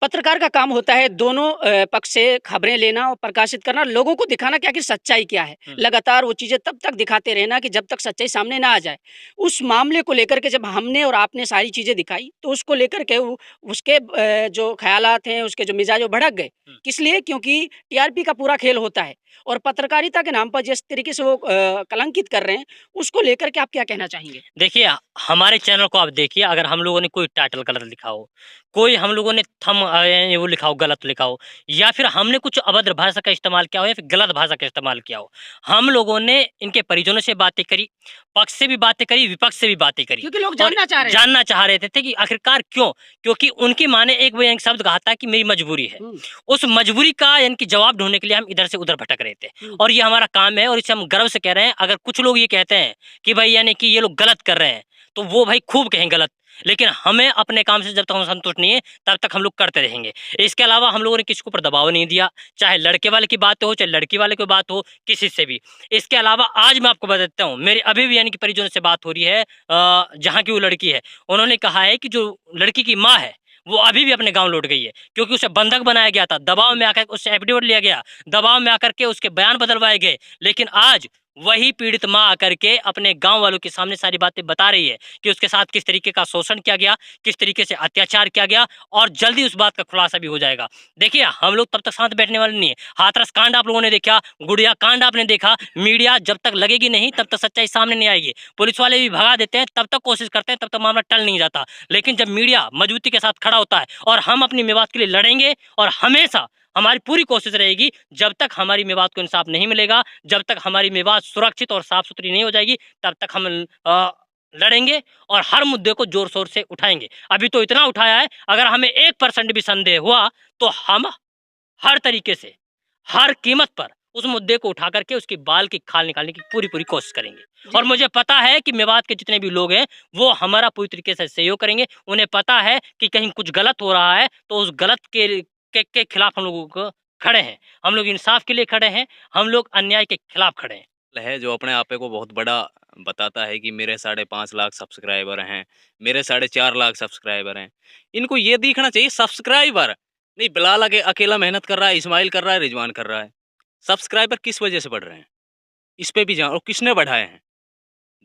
पत्रकार का काम होता है दोनों पक्ष से खबरें लेना और प्रकाशित करना, लोगों को दिखाना कि आखिर सच्चाई क्या है। हुँ। लगातार वो चीज़ें तब तक दिखाते रहना कि जब तक सच्चाई सामने ना आ जाए। उस मामले को लेकर के जब हमने और आपने सारी चीज़ें दिखाई, तो उसको लेकर के उसके जो ख़यालात हैं, उसके जो मिज़ाज वो भड़क गए। हुँ। किस लिए? क्योंकि टीआरपी का पूरा खेल होता है और पत्रकारिता के नाम पर जिस तरीके से वो कलंकित कर रहे हैं, उसको लेकर के आप क्या कहना चाहेंगे? देखिए, हमारे चैनल को आप देखिए, अगर हम लोगों ने कोई टाइटल गलत लिखा हो, कोई हम लोगों ने वो लिखा हो, गलत लिखा हो, या फिर हमने कुछ अभद्र भाषा का इस्तेमाल किया हो या फिर गलत भाषा का इस्तेमाल किया हो। हम लोगों ने इनके परिजनों से बातें करी, पक्ष से भी बातें करी, विपक्ष से भी बातें करी। क्योंकि लोग और जानना चाह रहे हैं। जानना चाह रहे थे कि आखिरकार क्यों? क्योंकि उनकी माँ ने एक वो एक शब्द कहा था कि मेरी मजबूरी है। हुँ। उस मजबूरी का यानी कि जवाब ढूँढने के लिए हम इधर से उधर भटक रहे थे। हुँ। और ये हमारा काम है और इसे हम गर्व से कह रहे हैं। अगर कुछ लोग ये कहते हैं कि भाई यानी कि ये लोग गलत कर रहे हैं, तो वो भाई खूब कहें गलत। लेकिन हमें अपने काम से जब तक हम संतुष्ट नहीं है, तब तक हम लोग करते रहेंगे। इसके अलावा हम लोगों ने किसी के ऊपर दबाव नहीं दिया, चाहे लड़के वाले की बात हो, चाहे लड़की वाले की बात हो, किसी से भी। इसके अलावा आज मैं आपको बता देता हूँ, मेरी अभी भी यानी कि परिजनों से बात हो रही है, जहाँ की वो लड़की है। उन्होंने कहा है कि जो लड़की की माँ है, वो अभी भी अपने गाँव लौट गई है, क्योंकि उसे बंधक बनाया गया था, दबाव में आकर उससे एफिडेविट लिया गया, दबाव में आकर के उसके बयान बदलवाए गए। लेकिन आज वही पीड़ित माँ आकर के अपने गाँव वालों के सामने सारी बातें बता रही है कि उसके साथ किस तरीके का शोषण किया गया, किस तरीके से अत्याचार किया गया, और जल्दी उस बात का खुलासा भी हो जाएगा। देखिए, हम लोग तब तक साथ बैठने वाले नहीं है। हाथरस कांड आप लोगों ने देखा, गुड़िया कांड आपने देखा, मीडिया जब तक लगेगी नहीं, तब तक सच्चाई सामने नहीं आएगी। पुलिस वाले भी भगा देते हैं, तब तक कोशिश करते हैं, तब तक मामला टल नहीं जाता। लेकिन जब मीडिया मजबूती के साथ खड़ा होता है और हम अपनी मेवात के लिए लड़ेंगे, और हमेशा हमारी पूरी कोशिश रहेगी, जब तक हमारी मेवात को इंसाफ नहीं मिलेगा, जब तक हमारी मेवात सुरक्षित और साफ सुथरी नहीं हो जाएगी, तब तक हम लड़ेंगे और हर मुद्दे को जोर शोर से उठाएंगे। अभी तो इतना उठाया है, अगर हमें 1% भी संदेह हुआ, तो हम हर तरीके से, हर कीमत पर उस मुद्दे को उठा करके उसकी बाल की खाल निकालने की पूरी कोशिश करेंगे। और मुझे पता है कि मेवात के जितने भी लोग हैं, वो हमारा पूरी तरीके से सहयोग करेंगे। उन्हें पता है कि कहीं कुछ गलत हो रहा है, तो उस गलत के खिलाफ हम लोगों को खड़े हैं। हम लोग इंसाफ के लिए खड़े हैं, हम लोग अन्याय के खिलाफ खड़े हैं। है जो अपने आपे को बहुत बड़ा बताता है कि मेरे 5.5 लाख सब्सक्राइबर हैं, मेरे 4.5 लाख सब्सक्राइबर हैं। इनको ये दिखना चाहिए सब्सक्राइबर नहीं, बिलाल अकेला मेहनत कर रहा है, इस्माइल कर रहा है, रिजवान कर रहा है। सब्सक्राइबर किस वजह से बढ़ रहे हैं? इस पे भी जान, और किसने बढ़ाए हैं?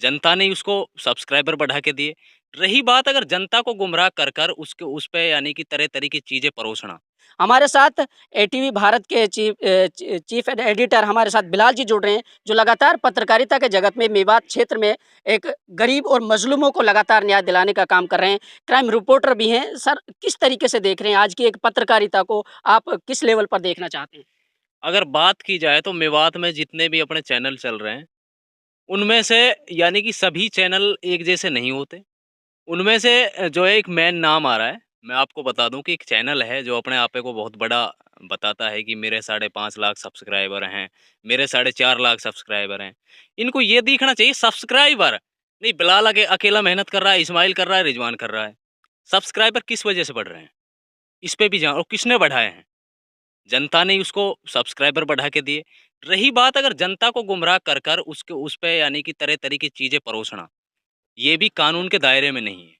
जनता ने उसको सब्सक्राइबर बढ़ा के दिए। रही बात अगर जनता को गुमराह कर उसके उस पे यानी कि तरह-तरह की चीज़ें परोसना। हमारे साथ एटीवी भारत के चीफ एडिटर हमारे साथ बिलाल जी जुड़ रहे हैं, जो लगातार पत्रकारिता के जगत में मेवात क्षेत्र में एक गरीब और मजलूमों को लगातार न्याय दिलाने का काम कर रहे हैं। क्राइम रिपोर्टर भी हैं। सर, किस तरीके से देख रहे हैं आज की एक पत्रकारिता को? आप किस लेवल पर देखना चाहते हैं? अगर बात की जाए तो मेवात में जितने भी अपने चैनल चल रहे हैं, उनमें से यानी कि सभी चैनल एक जैसे नहीं होते। उनमें से जो है एक मेन नाम आ रहा है, मैं आपको बता दूँ कि एक चैनल है जो अपने आपे को बहुत बड़ा बताता है कि मेरे 5.5 लाख सब्सक्राइबर हैं, मेरे 4.5 लाख सब्सक्राइबर हैं। इनको ये दिखना चाहिए सब्सक्राइबर नहीं, बिलाल अकेला मेहनत कर रहा है, इस्माइल कर रहा है, रिजवान कर रहा है। सब्सक्राइबर किस वजह से बढ़ रहे हैं? इस पे भी जान, और किसने बढ़ाए हैं? जनता ने उसको सब्सक्राइबर बढ़ा के दिए। रही बात अगर जनता को गुमराह कर उसके उस पे यानी कि तरह-तरह की चीज़ें परोसना, ये भी कानून के दायरे में नहीं है।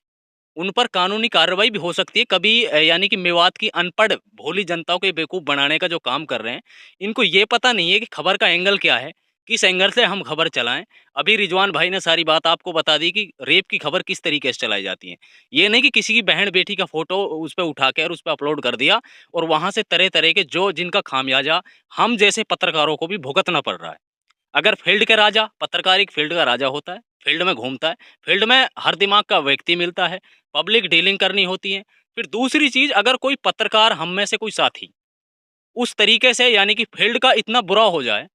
उन पर कानूनी कार्रवाई भी हो सकती है। कभी यानी कि मेवात की अनपढ़ भोली जनता को ये बेवकूफ़ बनाने का जो काम कर रहे हैं, इनको ये पता नहीं है कि खबर का एंगल क्या है, किस एंगल से हम खबर चलाएँ। अभी रिजवान भाई ने सारी बात आपको बता दी कि रेप की खबर किस तरीके से चलाई जाती है। ये नहीं कि किसी की बहन-बेटी का फ़ोटो उस पे उठा के और उस पे अपलोड कर दिया और वहाँ से तरह-तरह के जो जिनका खामियाजा हम जैसे पत्रकारों को भी भुगतना पड़ रहा है। अगर फील्ड के राजा, पत्रकार एक फील्ड का राजा होता है, फील्ड में घूमता है, फील्ड में हर दिमाग का व्यक्ति मिलता है, पब्लिक डीलिंग करनी होती है। फिर दूसरी चीज़, अगर कोई पत्रकार हम में से कोई साथी उस तरीके से यानी कि फील्ड का इतना बुरा हो जाए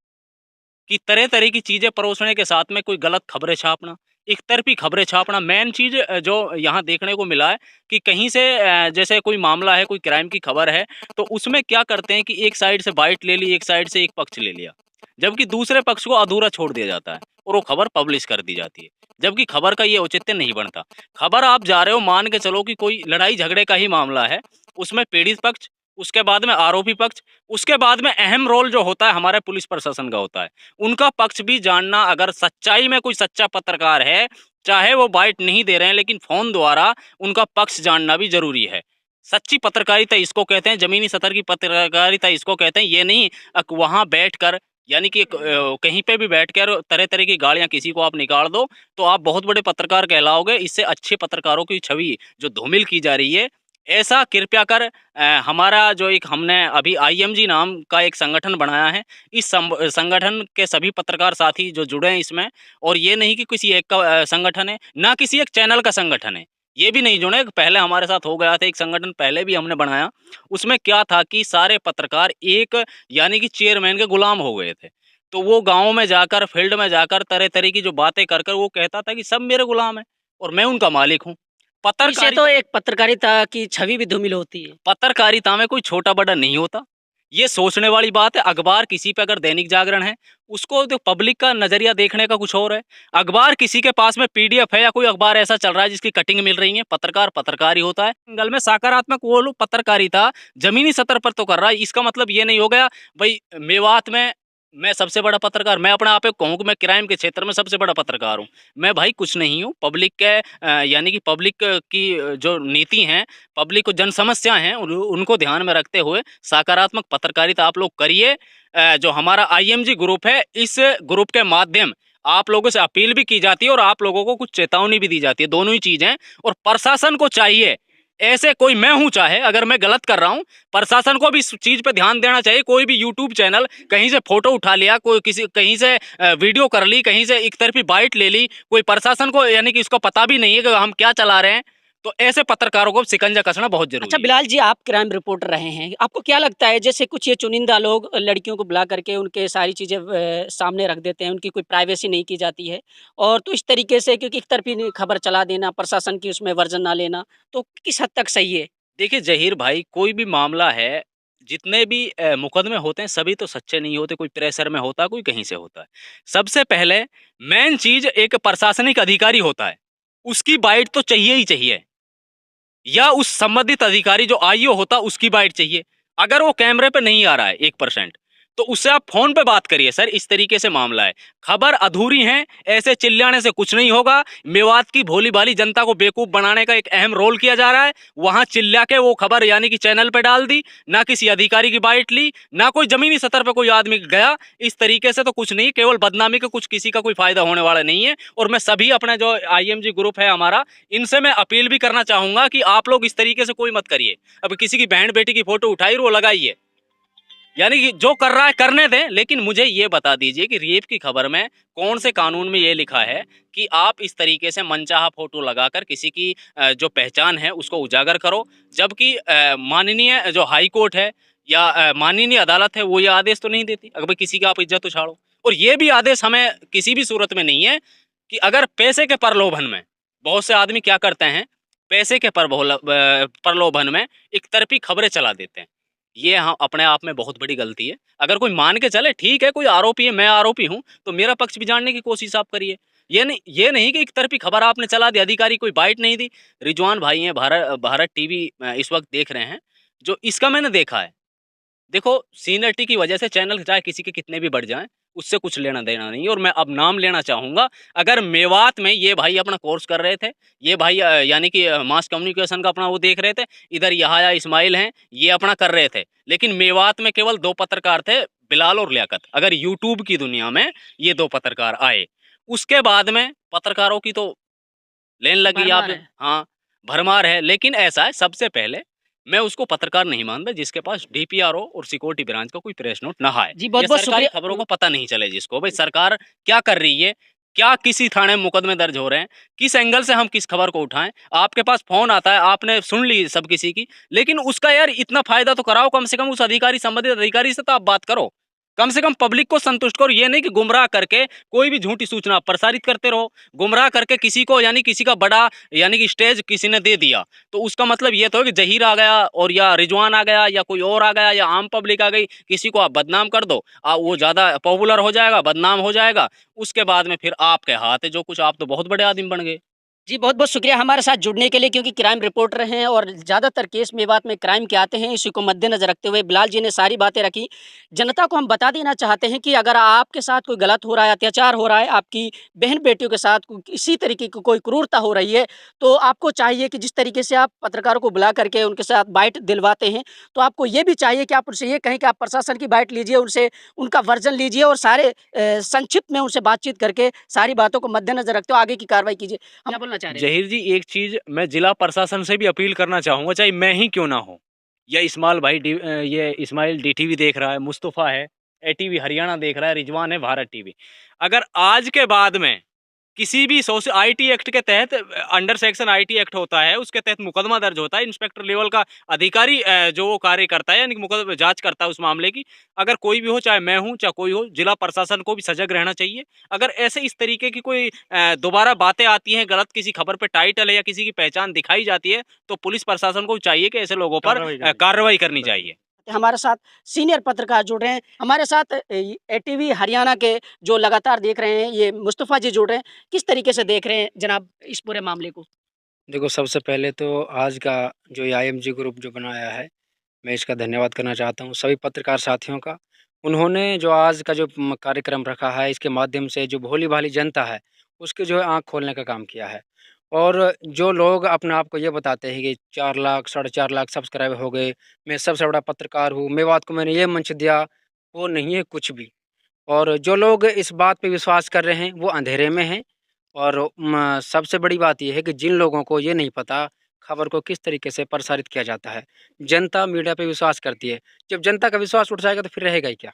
कि तरह-तरह की चीज़ें परोसने के साथ में कोई गलत खबरें छापना, एक तरफ़ी खबरें छापना। मेन चीज़ जो यहाँ देखने को मिला है कि कहीं से जैसे कोई मामला है, कोई क्राइम की खबर है, तो उसमें क्या करते हैं कि एक साइड से बाइट ले ली, एक साइड से एक पक्ष ले लिया। जबकि दूसरे पक्ष को अधूरा छोड़ दिया जाता है और वो खबर पब्लिश कर दी जाती है। जबकि खबर का ये औचित्य नहीं बनता। खबर आप जा रहे हो, मान के चलो कि कोई लड़ाई झगड़े का ही मामला है, उसमें पीड़ित पक्ष, उसके बाद में आरोपी पक्ष, उसके बाद में अहम रोल जो होता है हमारे पुलिस प्रशासन का होता है। उनका पक्ष भी जानना, अगर सच्चाई में कोई सच्चा पत्रकार है, चाहे वो बाइट नहीं दे रहे हैं, लेकिन फ़ोन द्वारा उनका पक्ष जानना भी ज़रूरी है। सच्ची पत्रकारिता इसको कहते हैं, ज़मीनी स्तर की पत्रकारिता इसको कहते हैं। ये नहीं वहाँ बैठकर यानी कि कहीं पे भी बैठकर तरह-तरह की गालियाँ किसी को आप निकाल दो, तो आप बहुत बड़े पत्रकार कहलाओगे। इससे अच्छे पत्रकारों की छवि जो धूमिल की जा रही है, ऐसा कृपया कर हमारा जो एक हमने अभी आईएमजी नाम का एक संगठन बनाया है, इस संगठन के सभी पत्रकार साथी जो जुड़े हैं इसमें, और ये नहीं कि किसी एक का संगठन है, ना किसी एक चैनल का संगठन है। ये भी नहीं जुड़े। पहले हमारे साथ हो गया था एक संगठन, पहले भी हमने बनाया। उसमें क्या था कि सारे पत्रकार एक यानी कि चेयरमैन के गुलाम हो गए थे। तो वो गाँव में जाकर, फील्ड में जाकर तरह-तरह की जो बातें कर वो कहता था कि सब मेरे गुलाम हैं और मैं उनका मालिक हूँ। इससे पत्रकारिता तो एक पत्रकारिता की छवि भी धूमिल होती है। पत्रकारिता में कोई छोटा-बड़ा नहीं होता। ये सोचने वाली बात है। अखबार किसी पे अगर दैनिक जागरण है, उसको जो पब्लिक का नज़रिया देखने का कुछ और है। अखबार किसी के पास में पीडीएफ है या कोई अखबार ऐसा चल रहा है जिसकी कटिंग मिल रही है। पत्रकार पत्रकार ही होता है। एंगल में सकारात्मक वो लोग पत्रकारिता ज़मीनी सतह पर तो कर रहा है। इसका मतलब ये नहीं हो गया भई मेवात में मैं सबसे बड़ा पत्रकार, मैं अपने आप को कहूँ कि मैं क्राइम के क्षेत्र में सबसे बड़ा पत्रकार हूँ। मैं भाई कुछ नहीं हूँ। पब्लिक के यानी कि पब्लिक की जो नीति हैं, पब्लिक को जन समस्या हैं, उनको ध्यान में रखते हुए सकारात्मक पत्रकारिता आप लोग करिए। जो हमारा आईएमजी ग्रुप है, इस ग्रुप के माध्यम आप लोगों से अपील भी की जाती है और आप लोगों को कुछ चेतावनी भी दी जाती है। दोनों ही चीज़ हैं। और प्रशासन को चाहिए, ऐसे कोई मैं हूँ चाहे अगर मैं गलत कर रहा हूँ, प्रशासन को भी इस चीज़ पे ध्यान देना चाहिए। कोई भी यूट्यूब चैनल कहीं से फ़ोटो उठा लिया, कोई किसी कहीं से वीडियो कर ली, कहीं से एक तरफ़ी बाइट ले ली, कोई प्रशासन को यानी कि इसको पता भी नहीं है कि हम क्या चला रहे हैं, तो ऐसे पत्रकारों को शिकंजा कसना बहुत ज़रूरी अच्छा है। बिलाल जी, आप क्राइम रिपोर्टर रहे हैं, आपको क्या लगता है जैसे कुछ ये चुनिंदा लोग लड़कियों को बुला करके उनके सारी चीज़ें सामने रख देते हैं, उनकी कोई प्राइवेसी नहीं की जाती है, और तो इस तरीके से क्योंकि एक तरफी खबर चला देना, प्रशासन की उसमें वर्जन ना लेना, तो किस हद तक सही है? देखिए ज़हीर भाई, कोई भी मामला है, जितने भी मुकदमे होते हैं सभी तो सच्चे नहीं होते। कोई प्रेशर में होता है, कोई कहीं से होता है। सबसे पहले मेन चीज़ एक प्रशासनिक अधिकारी होता है, उसकी बाइट तो चाहिए ही चाहिए, या उस संबंधित अधिकारी जो आईओ होता उसकी बाइट चाहिए। अगर वो कैमरे पे नहीं आ रहा है 1%, तो उससे आप फोन पे बात करिए सर। इस तरीके से मामला है, खबर अधूरी है, ऐसे चिल्लाने से कुछ नहीं होगा। मेवात की भोली भाली जनता को बेवकूफ बनाने का एक अहम रोल किया जा रहा है। वहां चिल्ला के वो खबर यानी कि चैनल पे डाल दी, ना किसी अधिकारी की बाइट ली, ना कोई जमीनी सतह पे कोई आदमी गया। इस तरीके से तो कुछ नहीं, केवल बदनामी का कुछ किसी का कोई फायदा होने वाला नहीं है। और मैं सभी अपने जो IMG ग्रुप है हमारा, इनसे मैं अपील भी करना चाहूंगा कि आप लोग इस तरीके से कोई मत करिए। अब किसी की बहन बेटी की फोटो उठाई वो लगाइए, यानी कि जो कर रहा है करने दें, लेकिन मुझे ये बता दीजिए कि रेप की खबर में कौन से कानून में ये लिखा है कि आप इस तरीके से मनचाहा फोटो लगाकर किसी की जो पहचान है उसको उजागर करो। जबकि माननीय जो हाई कोर्ट है या माननीय अदालत है वो ये आदेश तो नहीं देती, अगर भाई किसी का आप इज्जत उछाड़ो। और ये भी आदेश हमें किसी भी सूरत में नहीं है कि अगर पैसे के प्रलोभन में, बहुत से आदमी क्या करते हैं, पैसे के प्रलोभन में एक तरफी खबरें चला देते हैं। ये हाँ अपने आप में बहुत बड़ी गलती है। अगर कोई मान के चले ठीक है, कोई आरोपी है, मैं आरोपी हूँ, तो मेरा पक्ष भी जानने की कोशिश आप करिए। ये नहीं कि एक तरफी खबर आपने चला दी, अधिकारी कोई बाइट नहीं दी। रिजवान भाई हैं, भारत टीवी इस वक्त देख रहे हैं, जो इसका मैंने देखा है। देखो, सीनियरिटी की वजह से चैनल चाहे किसी के कितने भी बढ़ जाएं, उससे कुछ लेना देना नहीं है। और मैं अब नाम लेना चाहूँगा, अगर मेवात में ये भाई अपना कोर्स कर रहे थे, ये भाई यानी कि मास कम्युनिकेशन का अपना वो देख रहे थे, इधर यहाया इस्माइल हैं, ये अपना कर रहे थे, लेकिन मेवात में केवल 2 पत्रकार थे, बिलाल और लियाकत। अगर यूट्यूब की दुनिया में ये 2 पत्रकार आए, उसके बाद में पत्रकारों की तो लेन लगी आप, भरमार है। हाँ भरमार है। लेकिन ऐसा है, सबसे पहले मैं उसको पत्रकार नहीं मानता जिसके पास DPRO और सिक्योरिटी ब्रांच का कोई प्रेस नोट ना आए, जी, बहुत या बहुत सरकारी शुक्रिया। खबरों को पता नहीं चले, जिसको भाई सरकार क्या कर रही है, क्या किसी थाने में मुकदमे दर्ज हो रहे हैं, किस एंगल से हम किस खबर को उठाएं। आपके पास फोन आता है, आपने सुन ली सब किसी की, लेकिन उसका यार इतना फायदा तो कराओ, कम से कम उस अधिकारी, संबंधित अधिकारी से तो आप बात करो, कम से कम पब्लिक को संतुष्ट करो। ये नहीं कि गुमराह करके कोई भी झूठी सूचना प्रसारित करते रहो, गुमराह करके किसी को, यानी किसी का बड़ा यानी कि स्टेज किसी ने दे दिया, तो उसका मतलब ये तो है कि जहीर आ गया और या रिजवान आ गया या कोई और आ गया या आम पब्लिक आ गई, किसी को आप बदनाम कर दो, वो ज़्यादा पॉपुलर हो जाएगा, बदनाम हो जाएगा, उसके बाद में फिर आपके हाथ है जो कुछ, आप तो बहुत बड़े आदमी बन गए। जी, बहुत-बहुत शुक्रिया हमारे साथ जुड़ने के लिए, क्योंकि क्राइम रिपोर्टर हैं और ज़्यादातर केस मेवात में क्राइम के आते हैं। इसी को मद्देनज़र रखते हुए बिलाल जी ने सारी बातें रखी। जनता को हम बता देना चाहते हैं कि अगर आपके साथ कोई गलत हो रहा है, अत्याचार हो रहा है, आपकी बहन-बेटियों के साथ इसी तरीके की कोई क्रूरता हो रही है, तो आपको चाहिए कि जिस तरीके से आप पत्रकारों को बुला करके उनके साथ बाइट दिलवाते हैं, तो आपको ये भी चाहिए कि आप उनसे ये कहें कि आप प्रशासन की बाइट लीजिए, उनसे उनका वर्ज़न लीजिए और सारे संक्षिप्त में उनसे बातचीत करके सारी बातों को मद्देनज़र रखते हुए आगे की कार्रवाई कीजिए। हम क्या बोलना चाह रहे हैं? जहीर जी, एक चीज़ मैं जिला प्रशासन से भी अपील करना चाहूँगा, चाहे मैं ही क्यों ना हो, या इस्माइल भाई ये इस्माइल DTV देख रहा है, मुस्तफ़ा है, ATV हरियाणा देख रहा है, रिजवान है भारत टीवी, अगर आज के बाद में किसी भी IT एक्ट के तहत, अंडर सेक्शन IT एक्ट होता है, उसके तहत मुकदमा दर्ज होता है, इंस्पेक्टर लेवल का अधिकारी जो वो कार्य करता है, यानी कि मुकदमा जांच करता है उस मामले की, अगर कोई भी हो, चाहे मैं हूं चाहे कोई हो, जिला प्रशासन को भी सजग रहना चाहिए। अगर ऐसे इस तरीके की कोई दोबारा बातें आती हैं, गलत किसी खबर पे टाइटल है या किसी की पहचान दिखाई जाती है, तो पुलिस प्रशासन को चाहिए कि ऐसे लोगों पर कार्रवाई करनी चाहिए। हमारे साथ सीनियर पत्रकार जुड़ रहे हैं, हमारे साथ ATV हरियाणा के जो लगातार देख रहे हैं, ये मुस्तफ़ा जी जुड़ रहे हैं। किस तरीके से देख रहे हैं जनाब इस पूरे मामले को? देखो, सबसे पहले तो आज का जो ये IMG ग्रुप जो बनाया है, मैं इसका धन्यवाद करना चाहता हूँ सभी पत्रकार साथियों का। उन्होंने जो आज का जो कार्यक्रम रखा है, इसके माध्यम से जो भोली-भाली जनता है, उसकी जो है आँख खोलने का काम किया है। और जो लोग अपने आप को ये बताते हैं कि 4 लाख, साढ़े 4 लाख सब्सक्राइबर हो गए, मैं सबसे बड़ा पत्रकार हूँ, मेवात को मैंने ये मंच दिया, वो नहीं है कुछ भी। और जो लोग इस बात पे विश्वास कर रहे हैं, वो अंधेरे में हैं। और सबसे बड़ी बात ये है कि जिन लोगों को ये नहीं पता खबर को किस तरीके से प्रसारित किया जाता है, जनता मीडिया पे विश्वास करती है। जब जनता का विश्वास उठ जाएगा तो फिर रहेगा ही क्या?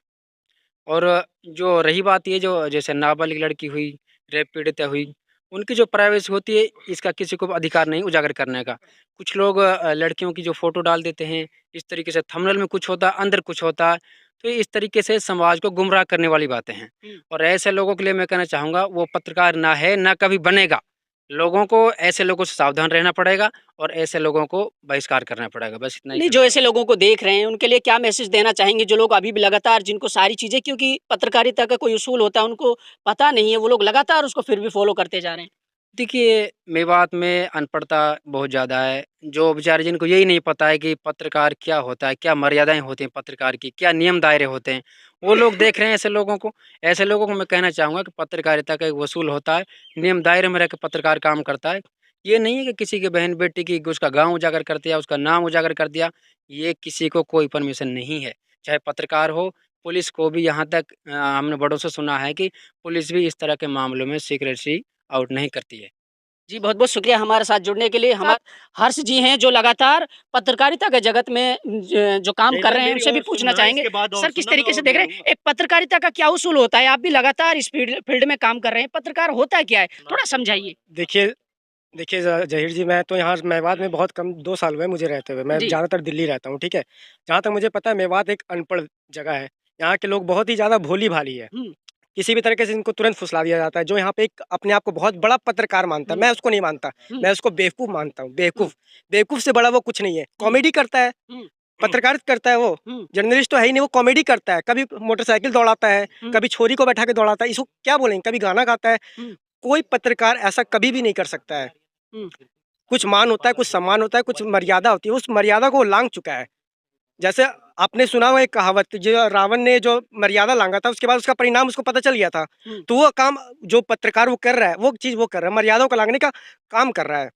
और जो रही बात ये जो जैसे नाबालिग लड़की हुई, रेप पीड़िता हुई, उनकी जो प्राइवेसी होती है, इसका किसी को अधिकार नहीं उजागर करने का। कुछ लोग लड़कियों की जो फ़ोटो डाल देते हैं, इस तरीके से थंबनेल में कुछ होता है, अंदर कुछ होता है, तो इस तरीके से समाज को गुमराह करने वाली बातें हैं। और ऐसे लोगों के लिए मैं कहना चाहूँगा, वो पत्रकार ना है, ना कभी बनेगा। लोगों को ऐसे लोगों से सावधान रहना पड़ेगा और ऐसे लोगों को बहिष्कार करना पड़ेगा, बस इतना ही नहीं, कहना जो ऐसे लोगों को देख रहे हैं, उनके लिए क्या मैसेज देना चाहेंगे? जो लोग अभी भी लगातार, जिनको सारी चीज़ें, क्योंकि पत्रकारिता का कोई उसूल होता है, उनको पता नहीं है, वो लोग लगातार उसको फिर भी फ़ॉलो करते जा रहे हैं। देखिए, मेवात में अनपढ़ता बहुत ज़्यादा है। जो बेचारे जिनको यही नहीं पता है कि पत्रकार क्या होता है, क्या मर्यादाएँ होती हैं पत्रकार की, क्या नियम दायरे होते हैं, वो लोग देख रहे हैं ऐसे लोगों को मैं कहना चाहूँगा कि पत्रकारिता का एक वसूल होता है, नियम दायरे में रह के पत्रकार काम करता है। ये नहीं है कि किसी की बहन-बेटी की उसका गाँव उजागर कर दिया, उसका नाम उजागर कर दिया, ये किसी को कोई परमिशन नहीं है। चाहे पत्रकार हो, पुलिस को भी यहाँ तक हमने बड़ों से सुना है कि पुलिस भी इस तरह के मामलों में सीक्रेसी आउट नहीं करती है। जी, बहुत-बहुत शुक्रिया हमारे साथ जुड़ने के लिए। हमारे हर्ष जी हैं जो लगातार पत्रकारिता के जगत में जो काम कर रहे हैं उनसे भी पूछना चाहेंगे। सर किस तरीके से देख रहे हैं एक पत्रकारिता का क्या उसूल होता है? आप भी लगातार इस फील्ड में काम कर रहे हैं। पत्रकार होता क्या है? थोड़ा समझाइए। देखिए देखिए ज़हीर जी, मैं तो यहाँ मेवात में बहुत कम 2 साल हुए मुझे रहते हुए। मैं जी। ज़्यादातर दिल्ली रहता हूँ, ठीक है? जहाँ तक मुझे पता है मेवात एक अनपढ़ जगह है। यहाँ के लोग बहुत ही ज़्यादा भोली-भाली है। हुँ, किसी भी तरीके से इनको तुरंत फुसला दिया जाता है। जो यहाँ पे एक अपने आप को बहुत बड़ा पत्रकार मानता है, हुँ, मैं उसको नहीं मानता। हुँ, मैं उसको बेवकूफ़ मानता हूँ, हुँ, बेवकूफ़। बेवकूफ़ से बड़ा वो कुछ नहीं है। कॉमेडी करता है, हुँ, पत्रकारिता करता है वो। हुँ, जर्नलिस्ट तो है ही नहीं, वो कॉमेडी करता है। कभी मोटरसाइकिल दौड़ाता है, हुँ, कभी छोरी को बैठा के दौड़ाता है। इसको क्या बोलेंगे? कभी गाना गाता है। हुँ, कोई पत्रकार ऐसा कभी भी नहीं कर सकता है। हुँ, कुछ मान होता है, कुछ सम्मान होता है, कुछ मर्यादा होती है, उस मर्यादा को वो लांघ चुका है। जैसे आपने सुना होगा एक कहावत कि जो रावण ने जो मर्यादा लांघा था, उसके बाद उसका परिणाम उसको पता चल गया था। हुँ, तो वो काम जो पत्रकार वो कर रहा है, वो चीज़ वो कर रहा है, मर्यादाओं को लांघने का काम कर रहा है।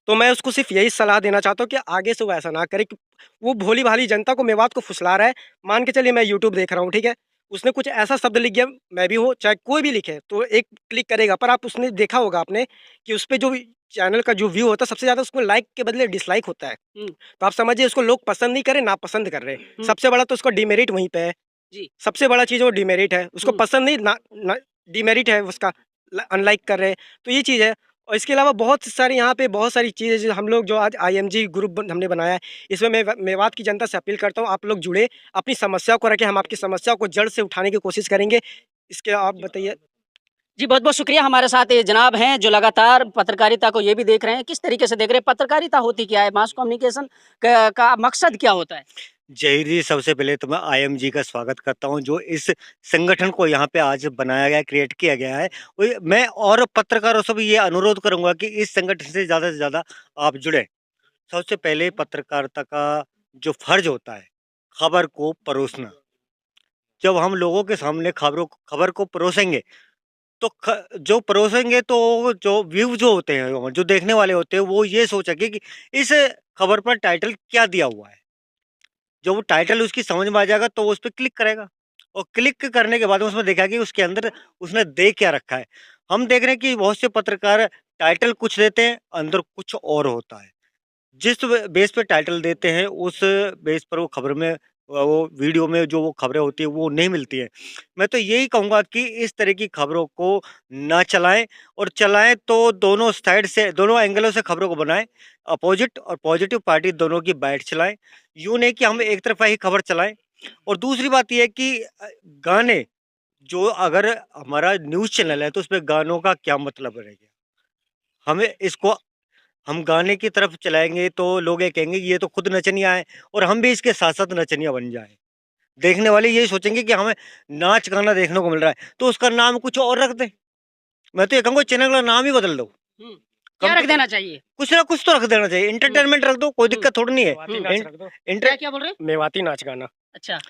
तो मैं उसको सिर्फ़ यही सलाह देना चाहता हूँ कि आगे से वो ऐसा ना करे कि वो भोली-भाली जनता को मेवात को फुसला रहा है। मान के चलिए मैं यूट्यूब देख रहा हूँ, ठीक है? उसने कुछ ऐसा शब्द लिख दिया, मैं भी हो, चाहे कोई भी लिखे, तो एक क्लिक करेगा। पर आप उसने देखा होगा आपने कि उसपे जो चैनल का जो व्यू होता है, सबसे ज़्यादा उसको लाइक के बदले डिसलाइक होता है। हुँ, तो आप समझिए उसको लोग पसंद नहीं कर रहे, नापसंद कर रहे हैं। हुँ, सबसे बड़ा तो उसका डिमेरिट वहीं पे है। जी, सबसे बड़ा चीज़ वो डिमेरिट है। उसको हुँ, पसंद नहीं ना ना डिमेरिट है उसका, अनलाइक कर रहे हैं। तो ये चीज़ है और इसके अलावा बहुत सारी यहाँ पे बहुत सारी चीज़ें जो हम लोग जो आज आईएमजी ग्रुप हमने बनाया है, इसमें मैं मेवात की जनता से अपील करता हूँ, आप लोग जुड़े, अपनी समस्या को रखें, हम आपकी समस्या को जड़ से उठाने की कोशिश करेंगे। इसके आप बताइए। जी, बहुत-बहुत शुक्रिया हमारे साथ ये जनाब हैं जो लगातार पत्रकारिता को ये भी देख रहे हैं। किस तरीके से देख रहे हैं? पत्रकारिता होती क्या है? मास कम्युनिकेशन का मकसद क्या होता है? जहीर जी, सबसे पहले तो मैं आईएमजी का स्वागत करता हूँ, जो इस संगठन को यहाँ पे आज बनाया गया है, क्रिएट किया गया है। मैं और पत्रकारों से भी ये अनुरोध करूँगा कि इस संगठन से ज़्यादा आप जुड़ें। सबसे पहले पत्रकारिता का जो फ़र्ज़ होता है, खबर को परोसना। जब हम लोगों के सामने खबर को परोसेंगे, तो जो परोसेंगे तो जो व्यू जो होते हैं, जो देखने वाले होते हैं, वो ये सोचेंगे कि इस खबर पर टाइटल क्या दिया हुआ है। जब वो टाइटल उसकी समझ में आ जाएगा तो वो उस पे क्लिक करेगा और क्लिक करने के बाद उसमें देखा कि उसके अंदर उसने दे क्या रखा है। हम देख रहे हैं कि बहुत से पत्रकार टाइटल कुछ देते हैं, अंदर कुछ और होता है। जिस बेस पे टाइटल देते हैं, उस बेस पर वो खबर में वो वीडियो में जो वो खबरें होती हैं वो नहीं मिलती हैं। मैं तो यही कहूँगा कि इस तरह की खबरों को ना चलाएँ और चलाएँ तो दोनों साइड से, दोनों एंगलों से खबरों को बनाएँ। अपोज़िट और पॉज़िटिव पार्टी दोनों की बाइट चलाएँ। यूँ नहीं कि हम एक तरफ़ा ही खबर चलाएँ। और दूसरी बात ये है कि गाने जो अगर हमारा न्यूज़ चैनल है तो उसमें गानों का क्या मतलब रह गया? हमें इसको हम गाने की तरफ चलाएँगे तो लोग ये कहेंगे कि ये तो खुद नचनिया है और हम भी इसके साथ-साथ नचनिया बन जाएँ। देखने वाले यही सोचेंगे कि हमें नाच-गाना देखने को मिल रहा है, तो उसका नाम कुछ और रख दें। मैं तो ये कहूँगा चैनल का नाम ही बदल दो। हुँ, कम क्या से रख कम देना चाहिए? कुछ ना कुछ तो रख देना चाहिए। हुँ, एंटरटेनमेंट रख दो, कोई हुँ, दिक्कत थोड़ी नहीं है। मेवाती हुँ। नाच एंट रख दो, एंटर क्या बोल रहे हैं? मेवाती नाच गाना। अच्छा।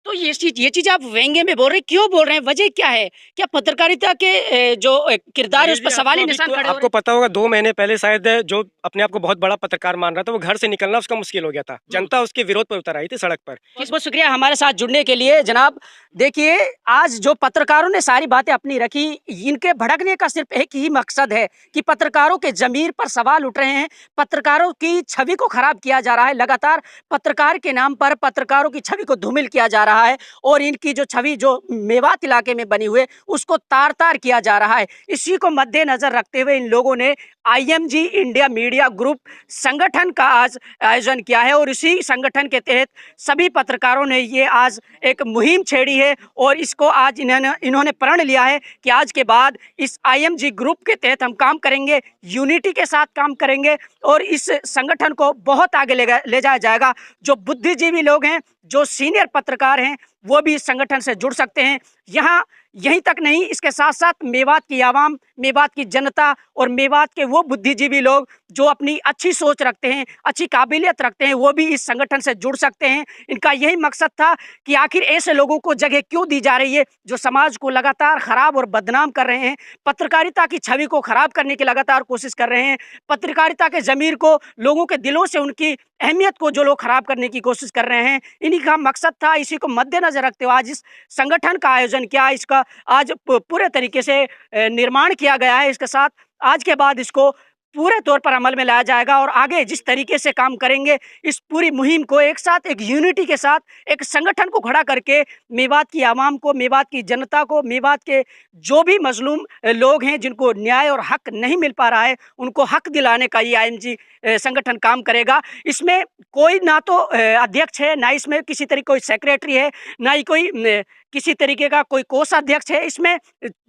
तो ये चीज़ आप व्यंग्य में बोल रहे हैं, क्यों बोल रहे हैं? वजह क्या है? क्या पत्रकारिता के जो किरदार है उस ज़हीर पर जी, सवाली निशान खड़े हो रहे आपको हैं? पता होगा 2 महीने पहले शायद जो अपने आप को बहुत बड़ा पत्रकार मान रहा था, वो घर से निकलना उसका मुश्किल हो गया था। जनता उसके विरोध पर उतर आई थी सड़क पर। बहुत-बहुत शुक्रिया हमारे साथ जुड़ने के लिए जनाब। देखिए, आज जो पत्रकारों ने सारी बातें अपनी रखी, इनके भड़कने का सिर्फ़ एक ही मकसद है कि पत्रकारों के ज़मीर पर सवाल उठ रहे हैं, पत्रकारों की छवि को ख़राब किया जा रहा है। लगातार पत्रकार के नाम पर पत्रकारों की छवि को धूमिल किया जा रहा है और इनकी जो छवि जो मेवात इलाके में बनी हुई है, उसको तार-तार किया जा रहा है। इसी को मद्देनज़र रखते हुए इन लोगों ने आईएमजी इंडिया मीडिया ग्रुप संगठन का आज आयोजन किया है और इसी संगठन के तहत सभी पत्रकारों ने ये आज एक मुहिम छेड़ी है और इसको आज इन्होंने प्रण लिया है कि आज के बाद इस आईएमजी ग्रुप के तहत हम काम करेंगे, यूनिटी के साथ काम करेंगे और इस संगठन को बहुत आगे ले जाया जाएगा। जो बुद्धिजीवी लोग हैं, जो सीनियर पत्रकार हैं, वो भी इस संगठन से जुड़ सकते हैं। यहाँ यहीं तक नहीं, इसके साथ साथ मेवात की आवाम, मेवात की जनता और मेवात के वो बुद्धिजीवी लोग जो अपनी अच्छी सोच रखते हैं, अच्छी काबिलियत रखते हैं, वो भी इस संगठन से जुड़ सकते हैं। इनका यही मकसद था कि आखिर ऐसे लोगों को जगह क्यों दी जा रही है जो समाज को लगातार खराब और बदनाम कर रहे हैं, पत्रकारिता की छवि को खराब करने की लगातार कोशिश कर रहे हैं, पत्रकारिता के ज़मीर को, लोगों के दिलों से उनकी अहमियत को जो लोग खराब करने की कोशिश कर रहे हैं। इन्हीं का मकसद था। इसी को मद्देनजर रखते हुए आज इस संगठन का आयोजन किया, इसका आज पूरे तरीके से निर्माण किया गया है। इसके साथ आज के बाद इसको पूरे तौर पर अमल में लाया जाएगा और आगे जिस तरीके से काम करेंगे, इस पूरी मुहिम को एक साथ, एक यूनिटी के साथ, एक संगठन को खड़ा करके मेवात की आवाम को, मेवात की जनता को, मेवात के जो भी मजलूम लोग हैं जिनको न्याय और हक नहीं मिल पा रहा है, उनको हक दिलाने का ये आईएमजी संगठन काम करेगा। इसमें कोई ना तो अध्यक्ष है, ना इसमें किसी तरह कोई सेक्रेटरी है, ना ही कोई किसी तरीके का कोई कोषाध्यक्ष है। इसमें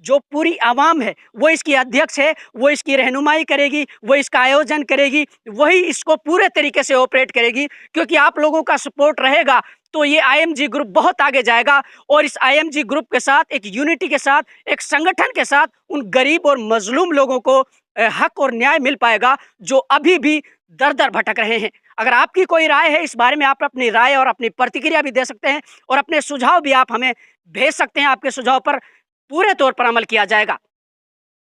जो पूरी आवाम है वो इसकी अध्यक्ष है, वो इसकी रहनुमाई करेगी, वो इसका आयोजन करेगी, वही इसको पूरे तरीके से ऑपरेट करेगी। क्योंकि आप लोगों का सपोर्ट रहेगा तो ये आईएमजी ग्रुप बहुत आगे जाएगा और इस आईएमजी ग्रुप के साथ, एक यूनिटी के साथ, एक संगठन के साथ उन गरीब और मजलूम लोगों को हक और न्याय मिल पाएगा जो अभी भी दर दर भटक रहे हैं। अगर आपकी कोई राय है इस बारे में, आप अपनी राय और अपनी प्रतिक्रिया भी दे सकते हैं और अपने सुझाव भी आप हमें भेज सकते हैं। आपके सुझाव पर पूरे तौर पर अमल किया जाएगा।